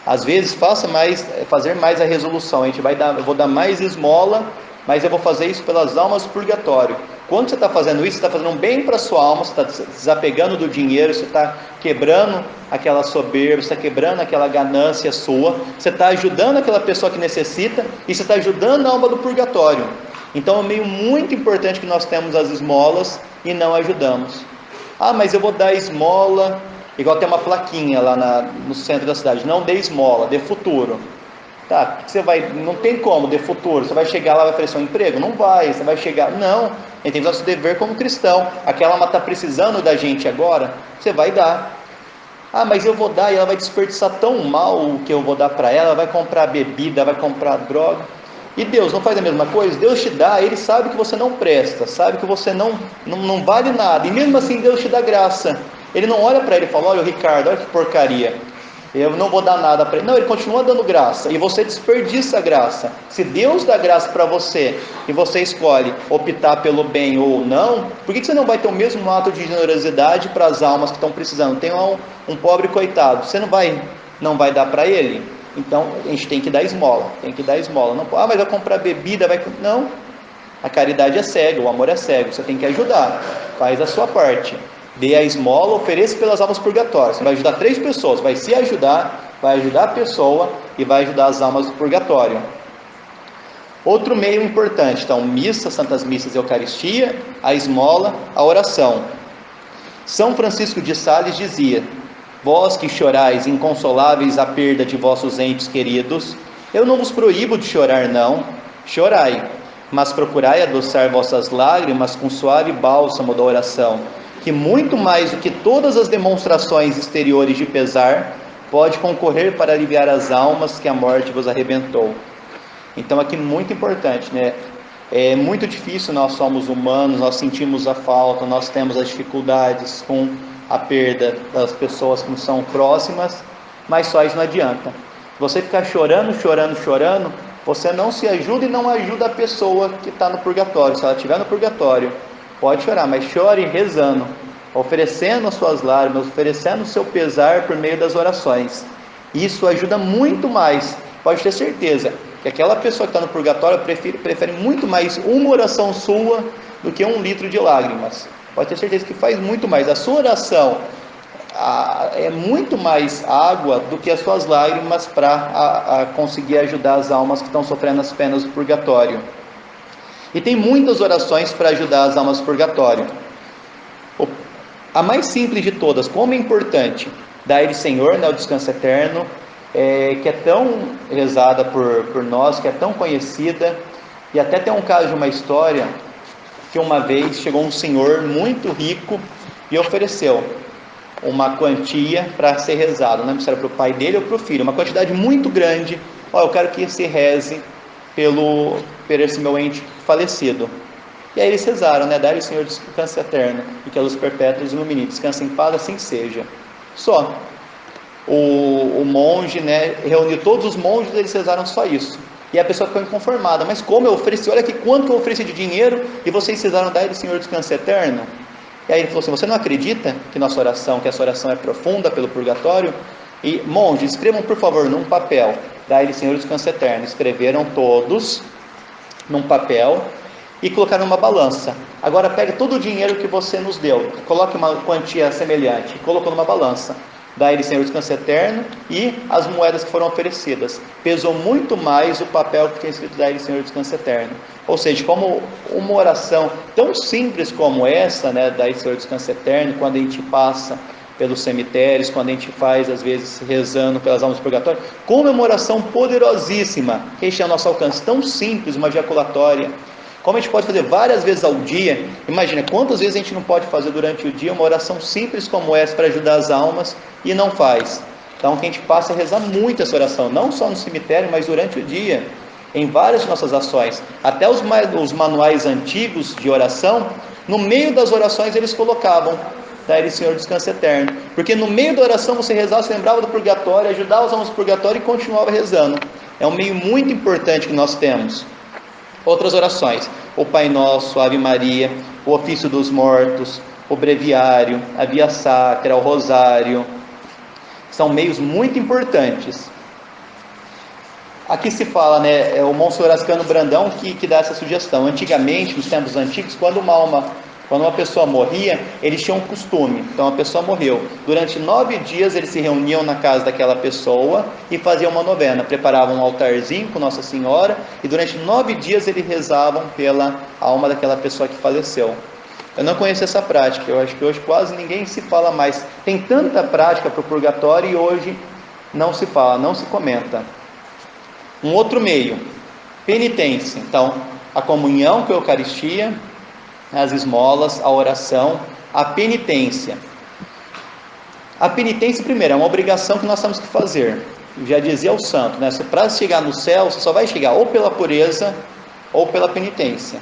Às vezes fazer mais a resolução. Eu vou dar mais esmola, mas eu vou fazer isso pelas almas do purgatório. Quando você está fazendo isso, você está fazendo um bem para a sua alma, você está desapegando do dinheiro, você está quebrando aquela soberba, você está quebrando aquela ganância sua, você está ajudando aquela pessoa que necessita e você está ajudando a alma do purgatório. Então é um meio muito importante que nós temos as esmolas e não ajudamos. Mas eu vou dar esmola, igual tem uma plaquinha lá no centro da cidade, não dê esmola, dê futuro. Tá, você não tem como, de futuro, você vai chegar lá e vai oferecer um emprego? Não vai, você vai chegar, não, a gente tem que fazer o dever como cristão. Aquela alma está precisando da gente agora, você vai dar. Mas eu vou dar e ela vai desperdiçar tão mal o que eu vou dar para ela, vai comprar bebida, vai comprar droga. E Deus não faz a mesma coisa? Deus te dá, Ele sabe que você não presta, sabe que você não vale nada, e mesmo assim Deus te dá graça. Ele não olha para ele e fala, olha o Ricardo, olha que porcaria, eu não vou dar nada para ele. Não, ele continua dando graça, e você desperdiça a graça. Se Deus dá graça para você, e você escolhe optar pelo bem ou não, por que você não vai ter o mesmo ato de generosidade para as almas que estão precisando? Tem um pobre coitado, você não vai dar para ele? Então, a gente tem que dar esmola, não, mas vai comprar bebida, não, a caridade é cega, o amor é cego, você tem que ajudar, faz a sua parte. Dê a esmola, ofereça pelas almas purgatórias. Você vai ajudar 3 pessoas, vai se ajudar, vai ajudar a pessoa e vai ajudar as almas do purgatório. Outro meio importante, então, missa, santas missas e eucaristia, a esmola, a oração. São Francisco de Sales dizia, vós que chorais inconsoláveis a perda de vossos entes queridos, eu não vos proíbo de chorar não, chorai, mas procurai adoçar vossas lágrimas com suave bálsamo da oração, que muito mais do que todas as demonstrações exteriores de pesar, pode concorrer para aliviar as almas que a morte vos arrebentou. Então aqui muito importante, né? É muito difícil, nós somos humanos, nós sentimos a falta, nós temos as dificuldades com a perda das pessoas que nos são próximas, mas só isso não adianta. Você ficar chorando, você não se ajuda e não ajuda a pessoa que está no purgatório. Se ela estiver no purgatório, pode chorar, mas chore rezando, oferecendo as suas lágrimas, oferecendo o seu pesar por meio das orações. Isso ajuda muito mais, pode ter certeza, que aquela pessoa que está no purgatório prefere muito mais uma oração sua do que 1 litro de lágrimas. Pode ter certeza que faz muito mais. A sua oração é muito mais água do que as suas lágrimas para conseguir ajudar as almas que estão sofrendo as penas do purgatório. E tem muitas orações para ajudar as almas do purgatório. A mais simples de todas, como é importante, dai-lhe Senhor, né, o descanso eterno, que é tão rezada por nós, que é tão conhecida, e até tem um caso de uma história, que uma vez chegou um senhor muito rico e ofereceu uma quantia para ser rezado, não lembro se era para o pai dele ou para o filho, uma quantidade muito grande, eu quero que se reze por esse meu ente falecido. E aí eles rezaram, né? Dai-lhe Senhor descanso eterno, e que a luz perpétua os ilumine, descansa em paz, assim seja. Só. O monge, né, reuniu todos os monges, eles rezaram só isso. E a pessoa ficou inconformada, mas como eu ofereci, olha aqui quanto que eu ofereci de dinheiro, e vocês rezaram, dai-lhe Senhor descanso eterno. E aí ele falou assim, você não acredita que essa oração é profunda pelo purgatório? E monges, escrevam por favor num papel, dai-lhe Senhor descanso eterno. Escreveram todos num papel e colocaram numa balança. Agora pegue todo o dinheiro que você nos deu, coloque uma quantia semelhante, colocou numa balança. Dai-lhe Senhor descanso eterno e as moedas que foram oferecidas. Pesou muito mais o papel que tinha escrito dai-lhe Senhor descanso eterno. Ou seja, como uma oração tão simples como essa, né, dai-lhe Senhor descanso eterno, quando a gente passa pelos cemitérios, quando a gente faz, às vezes, rezando pelas almas do purgatório, como é uma oração poderosíssima, que está ao nosso alcance, tão simples, uma ejaculatória. Como a gente pode fazer várias vezes ao dia, imagina quantas vezes a gente não pode fazer durante o dia uma oração simples como essa para ajudar as almas e não faz. Então que a gente passe a rezar muito essa oração, não só no cemitério, mas durante o dia, em várias de nossas ações. Até os manuais antigos de oração, no meio das orações eles colocavam dá-lhe, Senhor, descanso eterno. Porque no meio da oração você rezava, você lembrava do purgatório, ajudava as almas do purgatório e continuava rezando. É um meio muito importante que nós temos. Outras orações: o Pai Nosso, a Ave Maria, o Ofício dos Mortos, o Breviário, a Via Sacra, o Rosário. São meios muito importantes. Aqui se fala, né, é o Monsenhor Ascânio Brandão que dá essa sugestão. Antigamente, nos tempos antigos, quando uma pessoa morria, eles tinham um costume. Então a pessoa morreu. Durante 9 dias eles se reuniam na casa daquela pessoa e faziam uma novena. Preparavam um altarzinho com Nossa Senhora e durante 9 dias eles rezavam pela alma daquela pessoa que faleceu. Eu não conheço essa prática. Eu acho que hoje quase ninguém se fala mais. Tem tanta prática para o purgatório e hoje não se fala, não se comenta. Um outro meio: penitência. Então, a comunhão com a Eucaristia, as esmolas, a oração, a penitência. A penitência, primeiro, é uma obrigação que nós temos que fazer. Já dizia o santo, né? Para chegar no céu, você só vai chegar ou pela pureza ou pela penitência.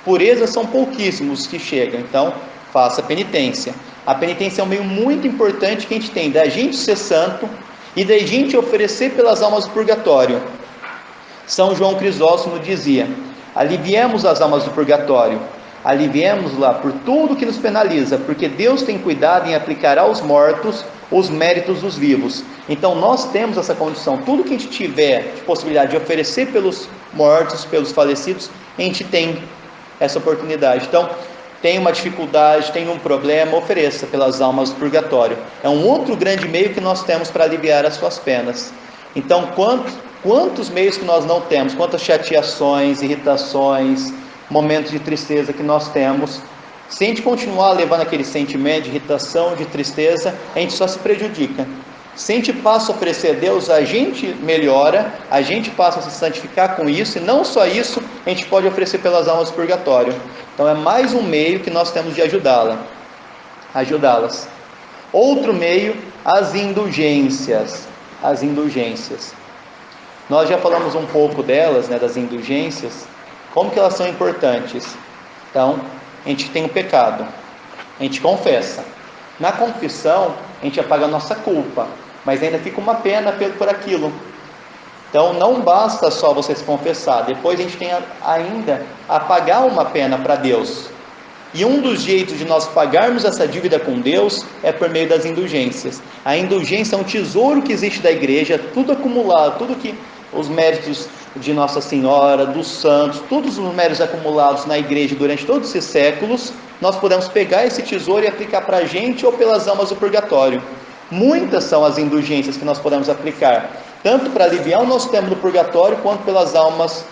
Pureza são pouquíssimos que chegam, então faça penitência. A penitência é um meio muito importante que a gente tem da gente ser santo e da gente oferecer pelas almas do purgatório. São João Crisóstomo dizia: aliviemos as almas do purgatório, aliviemos lá por tudo que nos penaliza, porque Deus tem cuidado em aplicar aos mortos os méritos dos vivos. Então nós temos essa condição. Tudo que a gente tiver de possibilidade de oferecer pelos mortos, pelos falecidos, a gente tem essa oportunidade. Então, tem uma dificuldade, tem um problema, ofereça pelas almas do purgatório. É um outro grande meio que nós temos para aliviar as suas penas. Então, quantos meios que nós não temos, quantas chateações, irritações, momentos de tristeza que nós temos. Se a gente continuar levando aquele sentimento de irritação, de tristeza, a gente só se prejudica. Se a gente passa a oferecer a Deus, a gente melhora, a gente passa a se santificar com isso, e não só isso, a gente pode oferecer pelas almas do purgatório. Então é mais um meio que nós temos de ajudá-las. Outro meio, as indulgências. As indulgências. Nós já falamos um pouco delas, né, das indulgências, como que elas são importantes. Então, a gente tem um pecado, a gente confessa. Na confissão, a gente apaga a nossa culpa, mas ainda fica uma pena por aquilo. Então, não basta só você se confessar, depois a gente tem ainda a pagar uma pena para Deus. E um dos jeitos de nós pagarmos essa dívida com Deus é por meio das indulgências. A indulgência é um tesouro que existe da igreja, tudo acumulado, tudo que os méritos de Nossa Senhora, dos santos, todos os méritos acumulados na igreja durante todos esses séculos, nós podemos pegar esse tesouro e aplicar para a gente ou pelas almas do purgatório. Muitas são as indulgências que nós podemos aplicar, tanto para aliviar o nosso tempo do purgatório, quanto pelas almas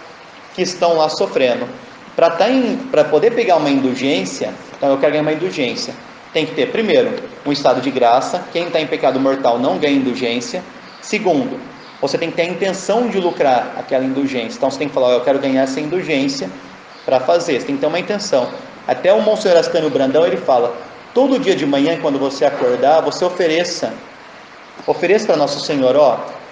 que estão lá sofrendo. Para poder pegar uma indulgência, então eu quero ganhar uma indulgência, tem que ter, primeiro, um estado de graça. Quem está em pecado mortal não ganha indulgência. Segundo, você tem que ter a intenção de lucrar aquela indulgência. Então você tem que falar: eu quero ganhar essa indulgência para fazer. Você tem que ter uma intenção. Até o Monsenhor Ascânio Brandão, ele fala: todo dia de manhã, quando você acordar, você ofereça para Nosso Senhor: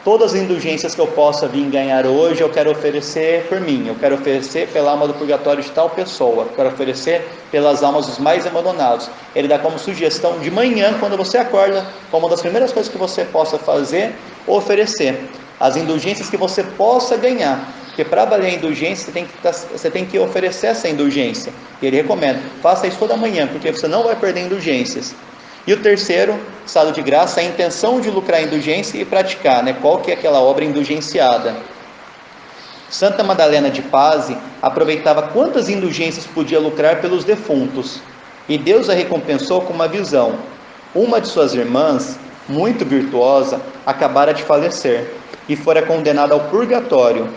todas as indulgências que eu possa vir ganhar hoje, eu quero oferecer por mim, eu quero oferecer pela alma do purgatório de tal pessoa, eu quero oferecer pelas almas dos mais abandonados. Ele dá como sugestão de manhã, quando você acorda, como uma das primeiras coisas que você possa fazer, oferecer as indulgências que você possa ganhar. Porque para valer a indulgência, você tem que oferecer essa indulgência. E ele recomenda: faça isso toda manhã, porque você não vai perder indulgências. E o terceiro, estado de graça, é a intenção de lucrar a indulgência e praticar, né? Qual que é aquela obra indulgenciada. Santa Madalena de Pazzi aproveitava quantas indulgências podia lucrar pelos defuntos, e Deus a recompensou com uma visão. Uma de suas irmãs, muito virtuosa, acabara de falecer, e fora condenada ao purgatório.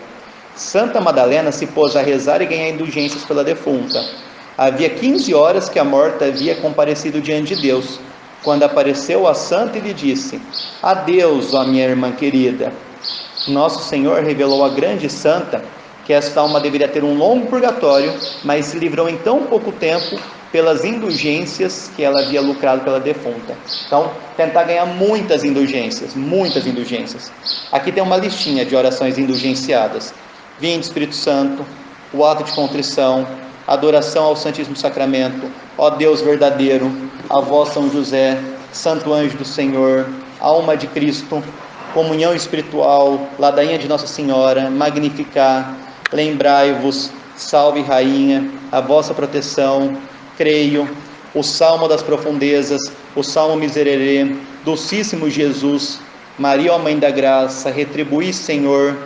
Santa Madalena se pôs a rezar e ganhar indulgências pela defunta. Havia 15 horas que a morta havia comparecido diante de Deus, quando apareceu a santa e lhe disse: adeus, ó minha irmã querida. Nosso Senhor revelou à grande santa que esta alma deveria ter um longo purgatório, mas se livrou em tão pouco tempo pelas indulgências que ela havia lucrado pela defunta. Então, tentar ganhar muitas indulgências, muitas indulgências. Aqui tem uma listinha de orações indulgenciadas: Vinde, Espírito Santo, o ato de contrição, adoração ao Santíssimo Sacramento, ó Deus verdadeiro, a vós São José, Santo Anjo do Senhor, alma de Cristo, comunhão espiritual, ladainha de Nossa Senhora, Magnificat, lembrai-vos, salve Rainha, a vossa proteção, creio, o Salmo das profundezas, o Salmo miserere, Docíssimo Jesus, Maria, ó Mãe da Graça, retribuí, Senhor,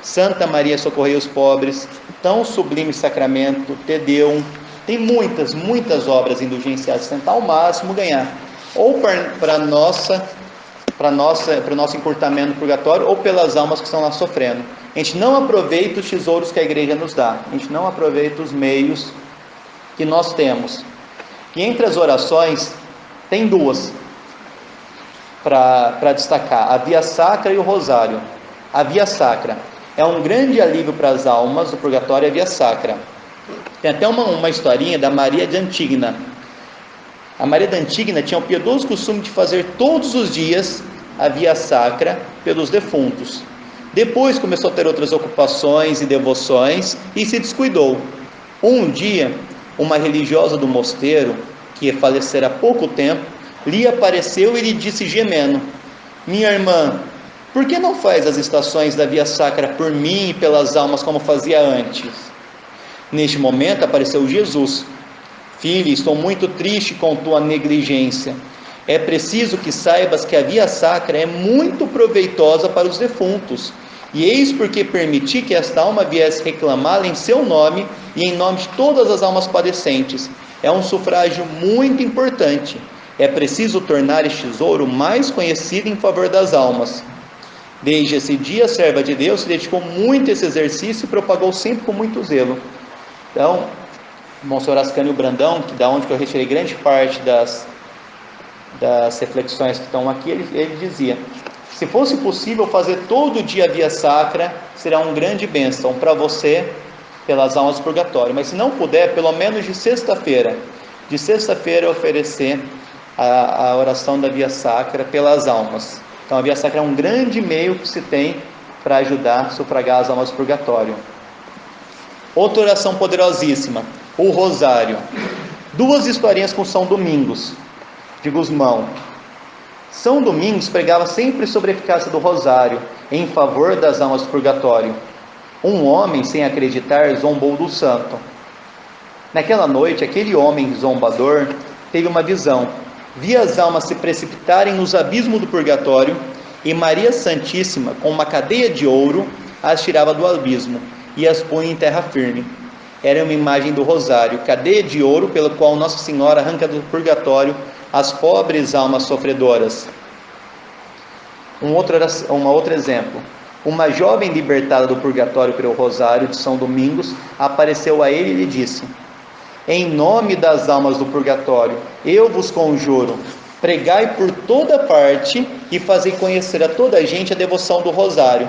Santa Maria, socorrei os pobres, tão sublime sacramento, Te Deum. Tem muitas obras indulgenciadas, tentar ao máximo ganhar, ou para o nosso encurtamento no purgatório, ou pelas almas que estão lá sofrendo. A gente não aproveita os tesouros que a igreja nos dá, a gente não aproveita os meios que nós temos. E entre as orações, tem duas para destacar, a Via Sacra e o Rosário. A Via Sacra é um grande alívio para as almas do purgatório, a Via Sacra. Tem até uma historinha da Maria de Antígona. A Maria de Antígona tinha o piedoso costume de fazer todos os dias a Via Sacra pelos defuntos. Depois começou a ter outras ocupações e devoções e se descuidou. Um dia, uma religiosa do mosteiro, que ia falecer há pouco tempo, lhe apareceu e lhe disse gemendo: minha irmã, por que não faz as estações da Via Sacra por mim e pelas almas como fazia antes? Neste momento apareceu Jesus: filha, estou muito triste com tua negligência. É preciso que saibas que a Via Sacra é muito proveitosa para os defuntos, e eis porque permiti que esta alma viesse reclamá-la em seu nome e em nome de todas as almas padecentes. É um sufrágio muito importante. É preciso tornar este tesouro mais conhecido em favor das almas. Desde esse dia, a serva de Deus se dedicou muito a esse exercício e propagou sempre com muito zelo. Então, o Monsenhor Ascânio Brandão, que da onde eu retirei grande parte das reflexões que estão aqui, ele dizia: se fosse possível fazer todo dia a Via Sacra, será um grande bênção para você, pelas almas do purgatório. Mas se não puder, pelo menos de sexta-feira oferecer a oração da Via Sacra pelas almas. Então a Via Sacra é um grande meio que se tem para ajudar a sufragar as almas do purgatório. Outra oração poderosíssima, o Rosário. Duas historinhas com São Domingos de Gusmão. São Domingos pregava sempre sobre a eficácia do Rosário em favor das almas do purgatório. Um homem, sem acreditar, zombou do santo. Naquela noite, aquele homem zombador teve uma visão. Via as almas se precipitarem nos abismos do purgatório, e Maria Santíssima, com uma cadeia de ouro, as tirava do abismo e as punha em terra firme. Era uma imagem do Rosário, cadeia de ouro pela qual Nossa Senhora arranca do purgatório as pobres almas sofredoras. Um outro exemplo. Uma jovem libertada do purgatório pelo Rosário de São Domingos apareceu a ele e lhe disse: em nome das almas do purgatório, eu vos conjuro, pregai por toda parte e fazei conhecer a toda a gente a devoção do Rosário,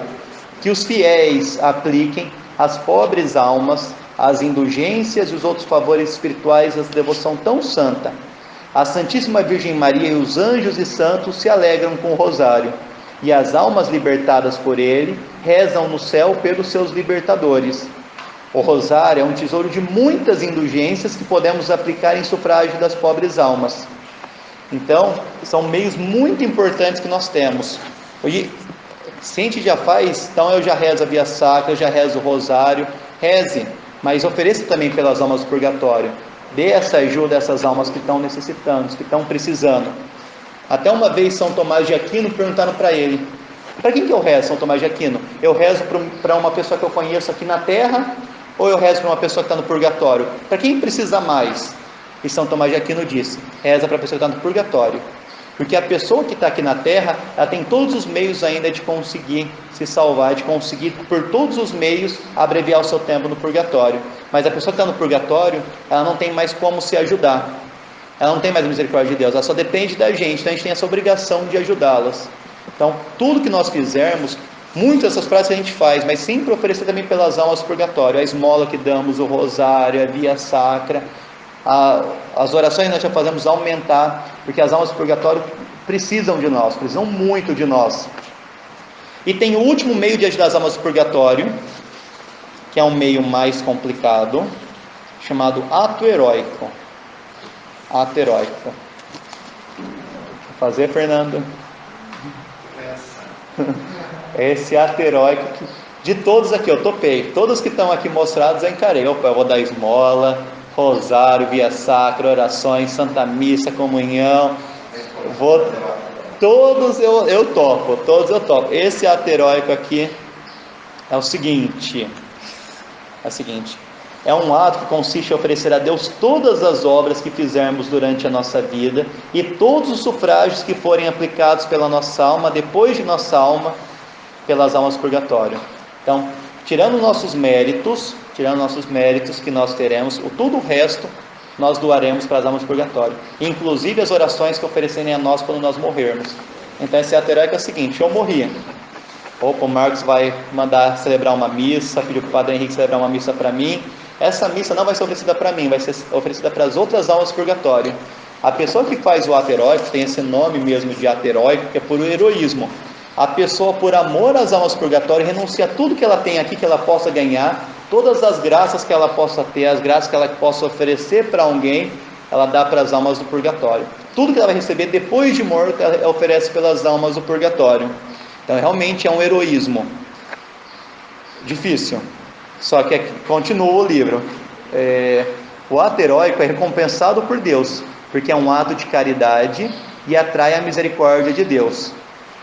que os fiéis apliquem às pobres almas as indulgências e os outros favores espirituais da devoção tão santa. A Santíssima Virgem Maria e os anjos e santos se alegram com o Rosário, e as almas libertadas por ele rezam no céu pelos seus libertadores. O Rosário é um tesouro de muitas indulgências que podemos aplicar em sufrágio das pobres almas. Então, são meios muito importantes que nós temos. Hoje, se a gente já faz, então eu já rezo a Via Sacra, eu já rezo o Rosário, reze, mas ofereça também pelas almas do purgatório. Dê essa ajuda a essas almas que estão necessitando, que estão precisando. Até uma vez São Tomás de Aquino perguntaram para ele: para quem que eu rezo, São Tomás de Aquino? Eu rezo para uma pessoa que eu conheço aqui na terra, ou eu rezo para uma pessoa que está no purgatório? Para quem precisa mais? E São Tomás de Aquino disse: reza para a pessoa que está no purgatório, porque a pessoa que está aqui na terra, ela tem todos os meios ainda de conseguir se salvar, de conseguir por todos os meios abreviar o seu tempo no purgatório. Mas a pessoa que está no purgatório, ela não tem mais como se ajudar, ela não tem mais a misericórdia de Deus, ela só depende da gente, então a gente tem essa obrigação de ajudá-las. Então tudo que nós fizermos, muitas dessas práticas a gente faz, mas sempre oferecer também pelas almas do purgatório, a esmola que damos, o Rosário, a Via Sacra, as orações nós já fazemos aumentar, porque as almas do purgatório precisam de nós, precisam muito de nós. E tem o último meio de ajudar as almas do purgatório, que é um meio mais complicado, chamado ato heróico. Ato heróico. Fazer, Fernando? Esse ato heróico que, de todos aqui, eu topei. Todos que estão aqui mostrados, eu encarei. Opa, eu vou dar esmola, rosário, via sacra, orações, santa missa, comunhão. Todos eu topo, todos eu topo. Esse ato heróico aqui é o seguinte. É um ato que consiste em oferecer a Deus todas as obras que fizermos durante a nossa vida e todos os sufrágios que forem aplicados pela nossa alma, depois de nossa alma, pelas almas do purgatório. Então, tirando nossos méritos que nós teremos, todo o resto nós doaremos para as almas do purgatório, inclusive as orações que oferecerem a nós quando nós morrermos. Então, esse ato heróico é o seguinte: eu morri. Opa, o Marcos vai mandar celebrar uma missa, pediu para o Padre Henrique celebrar uma missa para mim. Essa missa não vai ser oferecida para mim, vai ser oferecida para as outras almas do purgatório. A pessoa que faz o ato heróico, tem esse nome mesmo de ato heróico, que é por heroísmo. A pessoa, por amor às almas do purgatório, renuncia a tudo que ela tem aqui, que ela possa ganhar, todas as graças que ela possa ter, as graças que ela possa oferecer para alguém, ela dá para as almas do purgatório. Tudo que ela vai receber depois de morto, ela oferece pelas almas do purgatório. Então, realmente é um heroísmo difícil. Só que aqui, continua o livro. O ato heróico é recompensado por Deus, porque é um ato de caridade e atrai a misericórdia de Deus.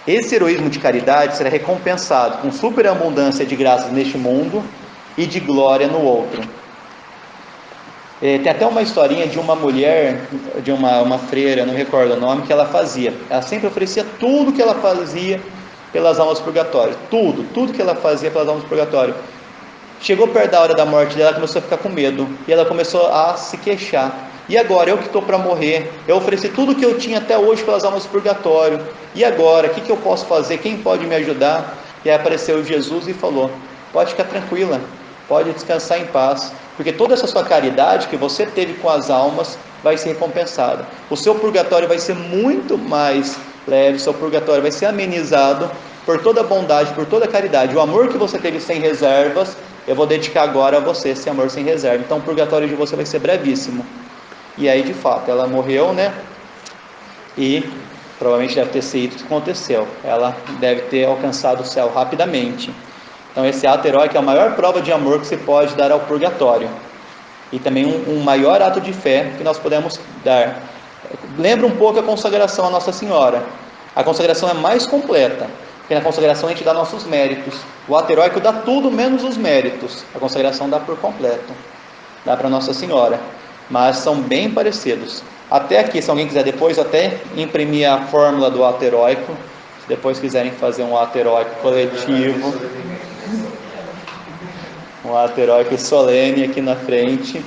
Esse heroísmo de caridade será recompensado com superabundância de graças neste mundo e de glória no outro. Tem até uma historinha de uma mulher, de uma freira, não me recordo o nome, que ela sempre oferecia tudo que ela fazia pelas almas do purgatório, tudo que ela fazia pelas almas do purgatório. Chegou perto da hora da morte dela, ela começou a ficar com medo, e ela começou a se queixar. E agora, eu que estou para morrer, eu ofereci tudo que eu tinha até hoje pelas almas do purgatório, e agora, o que eu posso fazer? Quem pode me ajudar? E aí apareceu Jesus e falou: pode ficar tranquila, pode descansar em paz, porque toda essa sua caridade que você teve com as almas vai ser recompensada. O seu purgatório vai ser muito mais leve, o seu purgatório vai ser amenizado por toda a bondade, por toda a caridade. O amor que você teve sem reservas, eu vou dedicar agora a você, esse amor sem reserva. Então o purgatório de você vai ser brevíssimo. E aí, de fato, ela morreu, né? E provavelmente deve ter sido o que aconteceu. Ela deve ter alcançado o céu rapidamente. Então esse ato heróico é a maior prova de amor que se pode dar ao purgatório. E também um maior ato de fé que nós podemos dar. Lembra um pouco a consagração à Nossa Senhora. A consagração é mais completa, porque na consagração a gente dá nossos méritos. O ato heróico dá tudo menos os méritos. A consagração dá por completo. Dá para Nossa Senhora. Mas são bem parecidos. Até aqui, se alguém quiser depois até imprimir a fórmula do ato heróico, se depois quiserem fazer um ato heróico coletivo, um ato heróico solene aqui na frente.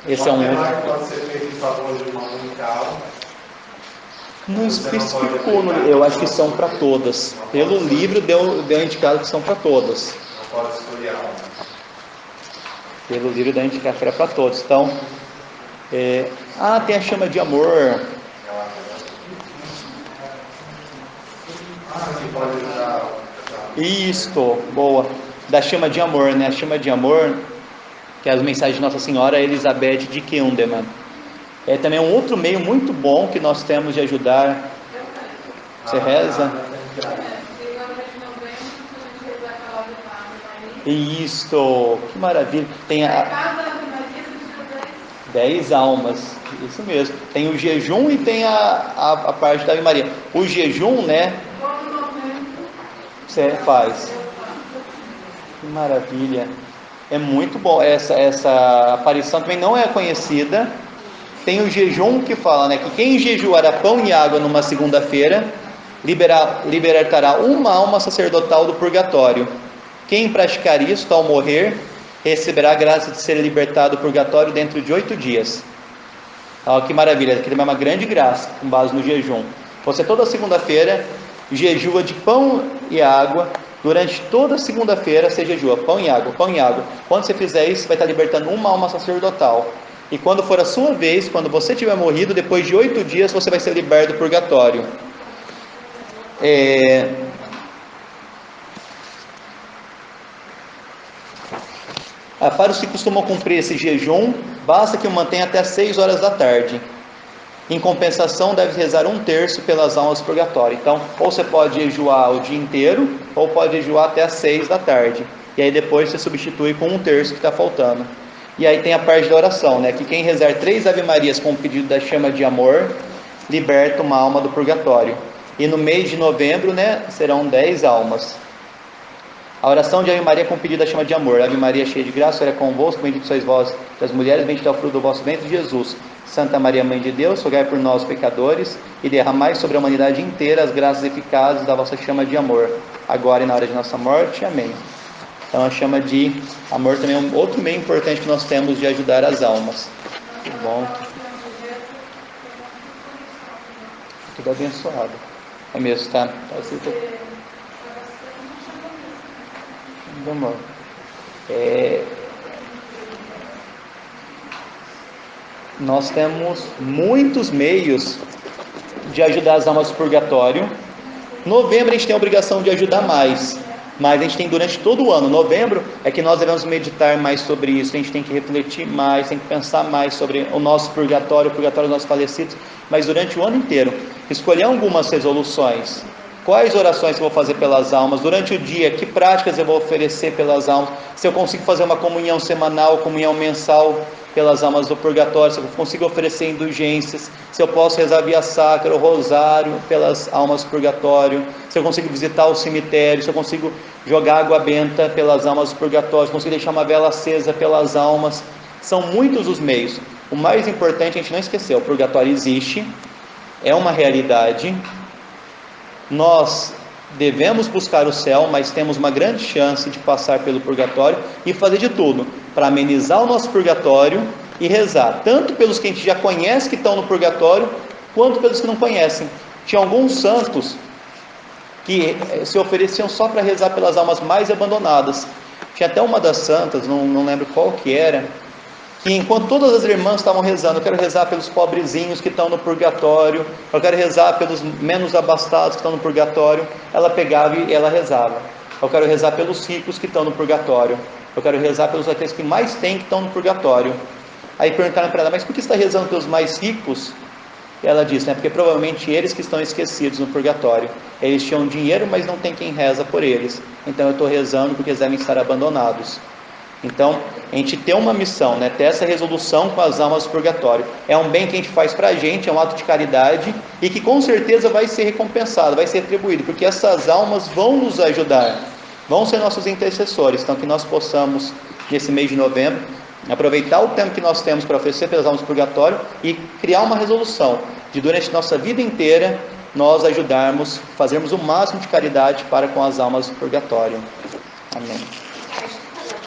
Esse é um outro. Pode ser feito em favor de uma única. Não especificou, eu acho que são para todas. Pelo livro deu indicado que são para todas. Não pode escolher algo. Pelo livro deu indicado que era para todos. Então, tem a chama de amor. Que pode ajudar. Isto, boa. Da chama de amor, né? A chama de amor, que é as mensagens de Nossa Senhora Elizabeth de Kinderman. É também um outro meio muito bom que nós temos de ajudar. Você reza? Isto, que maravilha. Tem 10 almas, isso mesmo. Tem o jejum e tem a parte da Ave Maria. O jejum, né? Você faz. Que maravilha. É muito bom. Essa aparição também não é conhecida. Tem o jejum que fala, né, que quem jejuar a pão e água numa segunda-feira libertará uma alma sacerdotal do purgatório. Quem praticar isto ao morrer receberá a graça de ser libertado do purgatório dentro de 8 dias. Olha que maravilha, aqui também é uma grande graça com base no jejum. Você toda segunda-feira jejua de pão e água. Durante toda segunda-feira você jejua pão e água, pão e água. Quando você fizer isso, você vai estar libertando uma alma sacerdotal. E quando for a sua vez, quando você tiver morrido, depois de 8 dias, você vai ser liberto do purgatório. Para os que costumam cumprir esse jejum, basta que o mantenha até 6 horas da tarde. Em compensação, deve rezar 1/3 pelas almas do purgatório. Então, ou você pode jejuar o dia inteiro, ou pode jejuar até às 6 da tarde. E aí depois você substitui com 1/3 que está faltando. E aí tem a parte da oração, né? Que quem rezar 3 Ave Marias com o pedido da chama de amor, liberta uma alma do purgatório. E no mês de novembro, né, serão 10 almas. A oração de Ave Maria com o pedido da chama de amor. Ave Maria, cheia de graça, o Senhor é convosco, bendita sois vós das mulheres, bendito é o fruto do vosso ventre, Jesus. Santa Maria, Mãe de Deus, rogai por nós, pecadores, e derramai sobre a humanidade inteira as graças eficazes da vossa chama de amor, agora e na hora de nossa morte. Amém. Então a chama de amor também é um outro meio importante que nós temos de ajudar as almas. Que bom. Tudo abençoado. É mesmo, tá? Vamos. Nós temos muitos meios de ajudar as almas do purgatório. Novembro a gente tem a obrigação de ajudar mais, mas a gente tem durante todo o ano. Novembro é que nós devemos meditar mais sobre isso, a gente tem que refletir mais, tem que pensar mais sobre o nosso purgatório, o purgatório dos nossos falecidos, mas durante o ano inteiro, escolher algumas resoluções. Quais orações eu vou fazer pelas almas durante o dia? Que práticas eu vou oferecer pelas almas? Se eu consigo fazer uma comunhão semanal, comunhão mensal pelas almas do purgatório, se eu consigo oferecer indulgências, se eu posso rezar via sacra, o rosário pelas almas do purgatório, se eu consigo visitar o cemitério, se eu consigo jogar água benta pelas almas do purgatório, se eu consigo deixar uma vela acesa pelas almas. São muitos os meios. O mais importante a gente não esquecer: o purgatório existe, é uma realidade. Nós devemos buscar o céu, mas temos uma grande chance de passar pelo purgatório e fazer de tudo para amenizar o nosso purgatório e rezar, tanto pelos que a gente já conhece que estão no purgatório, quanto pelos que não conhecem. Tinha alguns santos que se ofereciam só para rezar pelas almas mais abandonadas. Tinha até uma das santas, não lembro qual que era, que enquanto todas as irmãs estavam rezando: eu quero rezar pelos pobrezinhos que estão no purgatório, eu quero rezar pelos menos abastados que estão no purgatório, ela pegava e ela rezava: eu quero rezar pelos ricos que estão no purgatório, eu quero rezar pelos aqueles que mais têm que estão no purgatório. Aí perguntaram para ela: mas por que você está rezando pelos mais ricos? E ela disse: porque provavelmente eles que estão esquecidos no purgatório, eles tinham dinheiro, mas não tem quem reza por eles, então eu estou rezando porque eles devem estar abandonados. Então, a gente tem uma missão, né? Ter essa resolução com as almas do purgatório. É um bem que a gente faz para a gente, é um ato de caridade, e que com certeza vai ser recompensado, vai ser atribuído, porque essas almas vão nos ajudar, vão ser nossos intercessores. Então, que nós possamos, nesse mês de novembro, aproveitar o tempo que nós temos para oferecer pelas almas do purgatório e criar uma resolução de, durante nossa vida inteira, nós ajudarmos, fazermos o máximo de caridade para com as almas do purgatório. Amém.